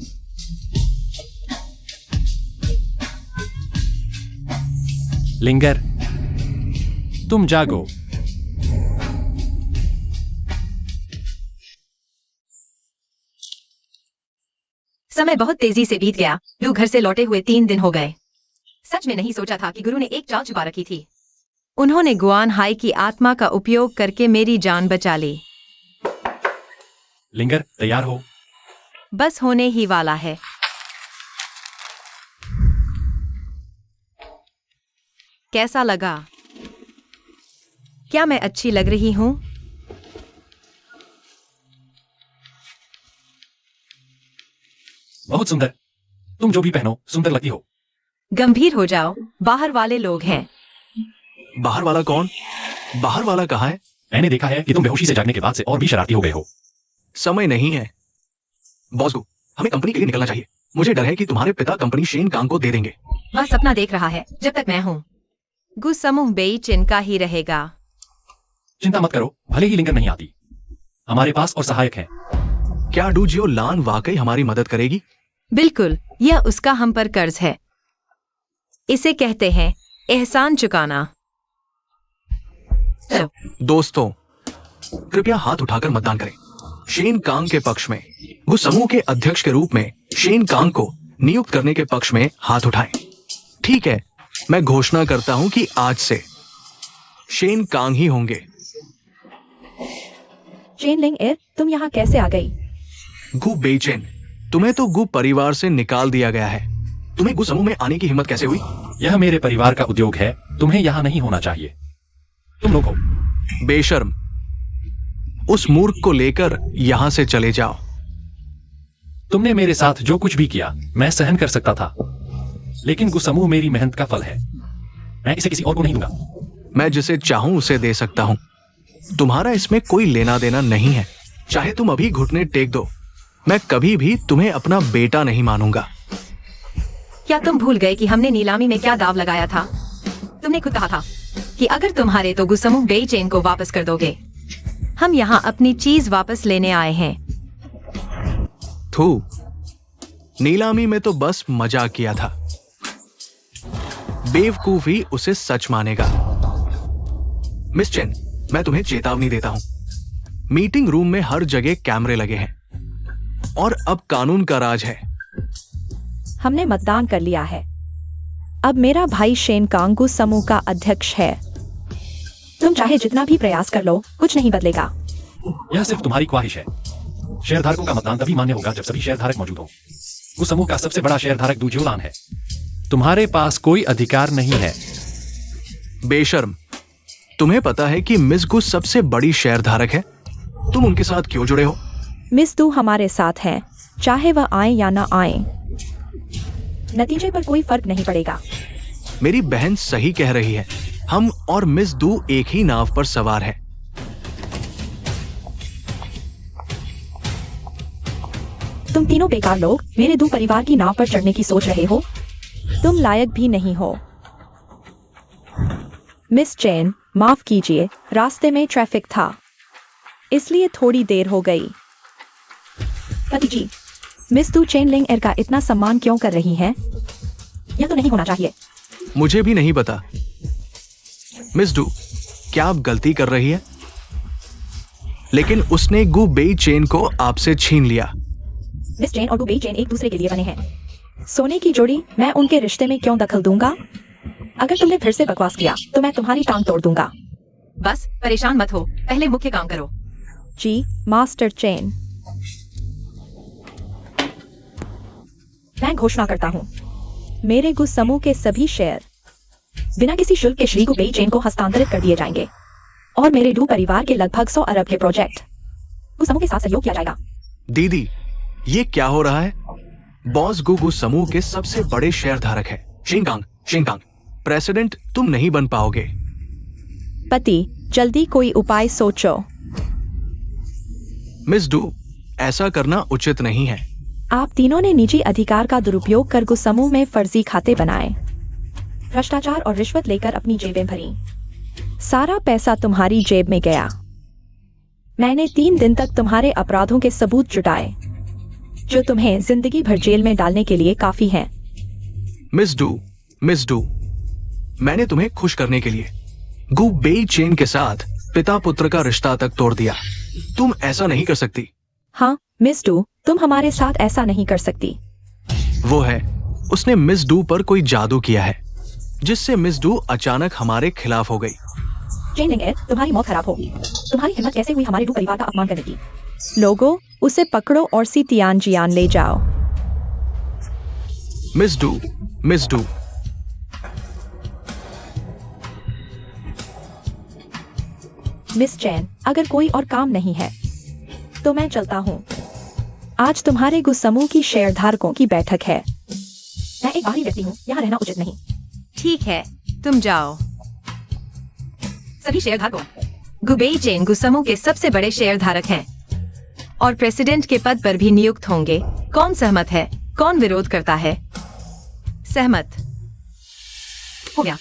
Speaker 4: लिंगर, तुम जागो।
Speaker 2: समय बहुत तेजी से बीत गया। लू घर से लौटे हुए 3 दिन हो गए। सच में नहीं सोचा था कि गुरु ने एक चाल छुपा रखी थी। उन्होंने गुआन हाई की आत्मा का उपयोग करके मेरी जान बचा ली।
Speaker 4: लिंगर, तैयार हो?
Speaker 2: बस होने ही वाला है। कैसा लगा? क्या मैं अच्छी लग रही हूं?
Speaker 4: बहुत सुंदर। तुम जो भी पहनो सुंदर लगती हो।
Speaker 2: गंभीर हो जाओ, बाहर वाले लोग हैं।
Speaker 3: बाहर वाला कौन? बाहर वाला कहाँ है?
Speaker 4: मैंने देखा है कि तुम बेहोशी से जागने के बाद से और भी शरारती हो गए हो।
Speaker 3: समय नहीं है बॉस को, हमें कंपनी के लिए निकलना चाहिए। मुझे डर है कि तुम्हारे पिता कंपनी शेन कांग को दे देंगे।
Speaker 2: वह सपना देख रहा है जब तक मैं हूं। गु समूह बेई चिन का ही रहेगा।
Speaker 4: चिंता मत करो, भले ही लिंगर नहीं आती, हमारे पास और सहायक हैं।
Speaker 3: क्या डू जियो लान वाकई हमारी मदद करेगी?
Speaker 2: बिल्कुल, यह उसका हम पर कर्ज है। इसे कहते हैं एहसान चुकाना।
Speaker 3: दोस्तों, कृपया हाथ उठाकर मतदान करें। शेन कांग के पक्ष में, वो समूह के अध्यक्ष के रूप में शेन कांग को नियुक्त करने के पक्ष में हाथ उठाएं। ठीक है, मैं घोषणा करता हूं कि आज से शेन कांग ही होंगे।
Speaker 5: चेन लिंग एर, तुम यहाँ कैसे आ गई?
Speaker 3: गु बेचेन, तुम्हें तो गु परिवार से निकाल दिया गया है। तुम्हें गु समूह में आने की हिम्मत कैसे हुई?
Speaker 4: यह मेरे परिवार का उद्योग है, तुम्हें यहाँ नहीं होना चाहिए। तुम लोग हो
Speaker 3: बेशर्म, उस मूर्ख को लेकर यहां से चले जाओ।
Speaker 4: तुमने मेरे साथ जो कुछ भी किया मैं सहन कर सकता था, लेकिन गु समूह मेरी मेहनत का फल है। मैं इसे किसी और को नहीं दूंगा।
Speaker 3: मैं जिसे चाहूं उसे दे सकता हूं। तुम्हारा इसमें कोई लेना देना नहीं है। चाहे तुम अभी घुटने टेक दो, मैं कभी भी तुम्हें अपना बेटा नहीं मानूंगा।
Speaker 2: क्या तुम भूल गए कि हमने नीलामी में क्या दाव लगाया था? तुमने खुद कहा था कि अगर तुम हारे तो गु समूह बेई चेन को वापस कर दोगे। हम यहाँ अपनी चीज वापस लेने आए हैं।
Speaker 3: थू, नीलामी में तो बस मजाक किया था। बेवकूफ ही उसे सच मानेगा। मिस चेन, मैं तुम्हें चेतावनी देता हूं। मीटिंग रूम में हर जगह कैमरे लगे हैं और अब कानून का राज है।
Speaker 5: हमने मतदान कर लिया है। अब मेरा भाई शेन कांगू समूह का अध्यक्ष है। तुम चाहे जितना भी प्रयास कर लो, कुछ नहीं बदलेगा।
Speaker 4: यह सिर्फ तुम्हारी ख्वाहिश है। शेयरधारकों का मतदान तभी मान्य होगा जब सभी शेयरधारक मौजूद हो। उस समूह का सबसे बड़ा शेयरधारक दू जियो लान है। तुम्हारे पास कोई अधिकार नहीं है।
Speaker 3: बेशर्म, तुम्हें पता है कि मिस गु सबसे बड़ी शेयरधारक है। तुम उनके साथ क्यों जुड़े हो?
Speaker 5: मिस दू हमारे साथ हैं, चाहे वह आए या ना आए। नतीजे पर कोई फर्क नहीं पड़ेगा।
Speaker 3: मेरी बहन सही कह रही है। हम और मिस दू एक ही नाव पर सवार है।
Speaker 5: तुम तीनों बेकार लोग मेरे दू परिवार की नाव पर चढ़ने की सोच रहे हो। तुम लायक भी नहीं हो। मिस चेन, माफ कीजिए, रास्ते में ट्रैफिक था, इसलिए थोड़ी देर हो गई। पति जी, मिस दू चेन लिंग एर का इतना सम्मान क्यों कर रही हैं? यह तो नहीं होना चाहिए।
Speaker 3: मुझे भी नहीं पता। मिस डू, क्या आप गलती कर रही है? लेकिन उसने गु बेई चेन को आपसे छीन लिया।
Speaker 5: मिस चेन और गु बेई चेन एक दूसरे के लिए बने हैं। सोने की जोड़ी, मैं उनके रिश्ते में क्यों दखल दूंगा? अगर तुमने फिर से बकवास किया तो मैं तुम्हारी टांग तोड़ दूंगा।
Speaker 2: बस परेशान मत हो, पहले मुख्य काम करो।
Speaker 5: जी, मास्टर चेन। मैं घोषणा करता हूँ, मेरे गु समूह के सभी शेयर बिना किसी शुल्क के श्री गु बेई चेन को हस्तांतरित कर दिए जाएंगे और मेरे डू परिवार के लगभग 100 अरब के प्रोजेक्ट समूह के साथ सहयोग किया जाएगा।
Speaker 3: दीदी, ये क्या हो रहा है? बॉस गुगु समूह के सबसे बड़े शेयरधारक है। शिंकांग, प्रेसिडेंट तुम नहीं बन पाओगे।
Speaker 5: पति, जल्दी कोई उपाय सोचो।
Speaker 3: मिस डू, ऐसा करना उचित नहीं है।
Speaker 5: आप तीनों ने निजी अधिकार का दुरुपयोग कर गुस समूह में फर्जी खाते बनाए, भ्रष्टाचार और रिश्वत लेकर अपनी जेबें भरी। सारा पैसा तुम्हारी जेब में गया। मैंने 3 दिन तक तुम्हारे अपराधों के सबूत जुटाए, जो तुम्हें जिंदगी भर जेल में डालने के लिए काफी हैं।
Speaker 3: मिस डू, मैंने तुम्हें खुश करने के लिए गु बेई चेन के साथ पिता पुत्र का रिश्ता तक तोड़ दिया। तुम ऐसा नहीं कर सकती।
Speaker 5: हाँ मिस डू, तुम हमारे साथ ऐसा नहीं कर सकती।
Speaker 3: वो है, उसने मिस डू पर कोई जादू किया है, जिससे मिस डू अचानक हमारे खिलाफ हो गई।
Speaker 5: चेन लिंगर, तुम्हारी मौत खराब हो। तुम्हारी हिम्मत कैसे हुई हमारे डू परिवार का अपमान करने की? लोगों, उसे पकड़ो और सी तियानजियान ले जाओ।
Speaker 3: मिस डू,
Speaker 5: मिस चैन, अगर कोई और काम नहीं है तो मैं चलता हूँ। आज तुम्हारे गुस समूह की शेयरधारकों की बैठक है। मैं एक बाहरी व्यक्ति हूँ, यहाँ रहना उचित नहीं।
Speaker 2: ठीक है, तुम जाओ। सभी शेयरधारकों, गुबेई चेन गुस समूह के सबसे बड़े शेयरधारक हैं और प्रेसिडेंट के पद पर भी नियुक्त होंगे। कौन सहमत है? कौन विरोध करता है? सहमत
Speaker 5: हो गया।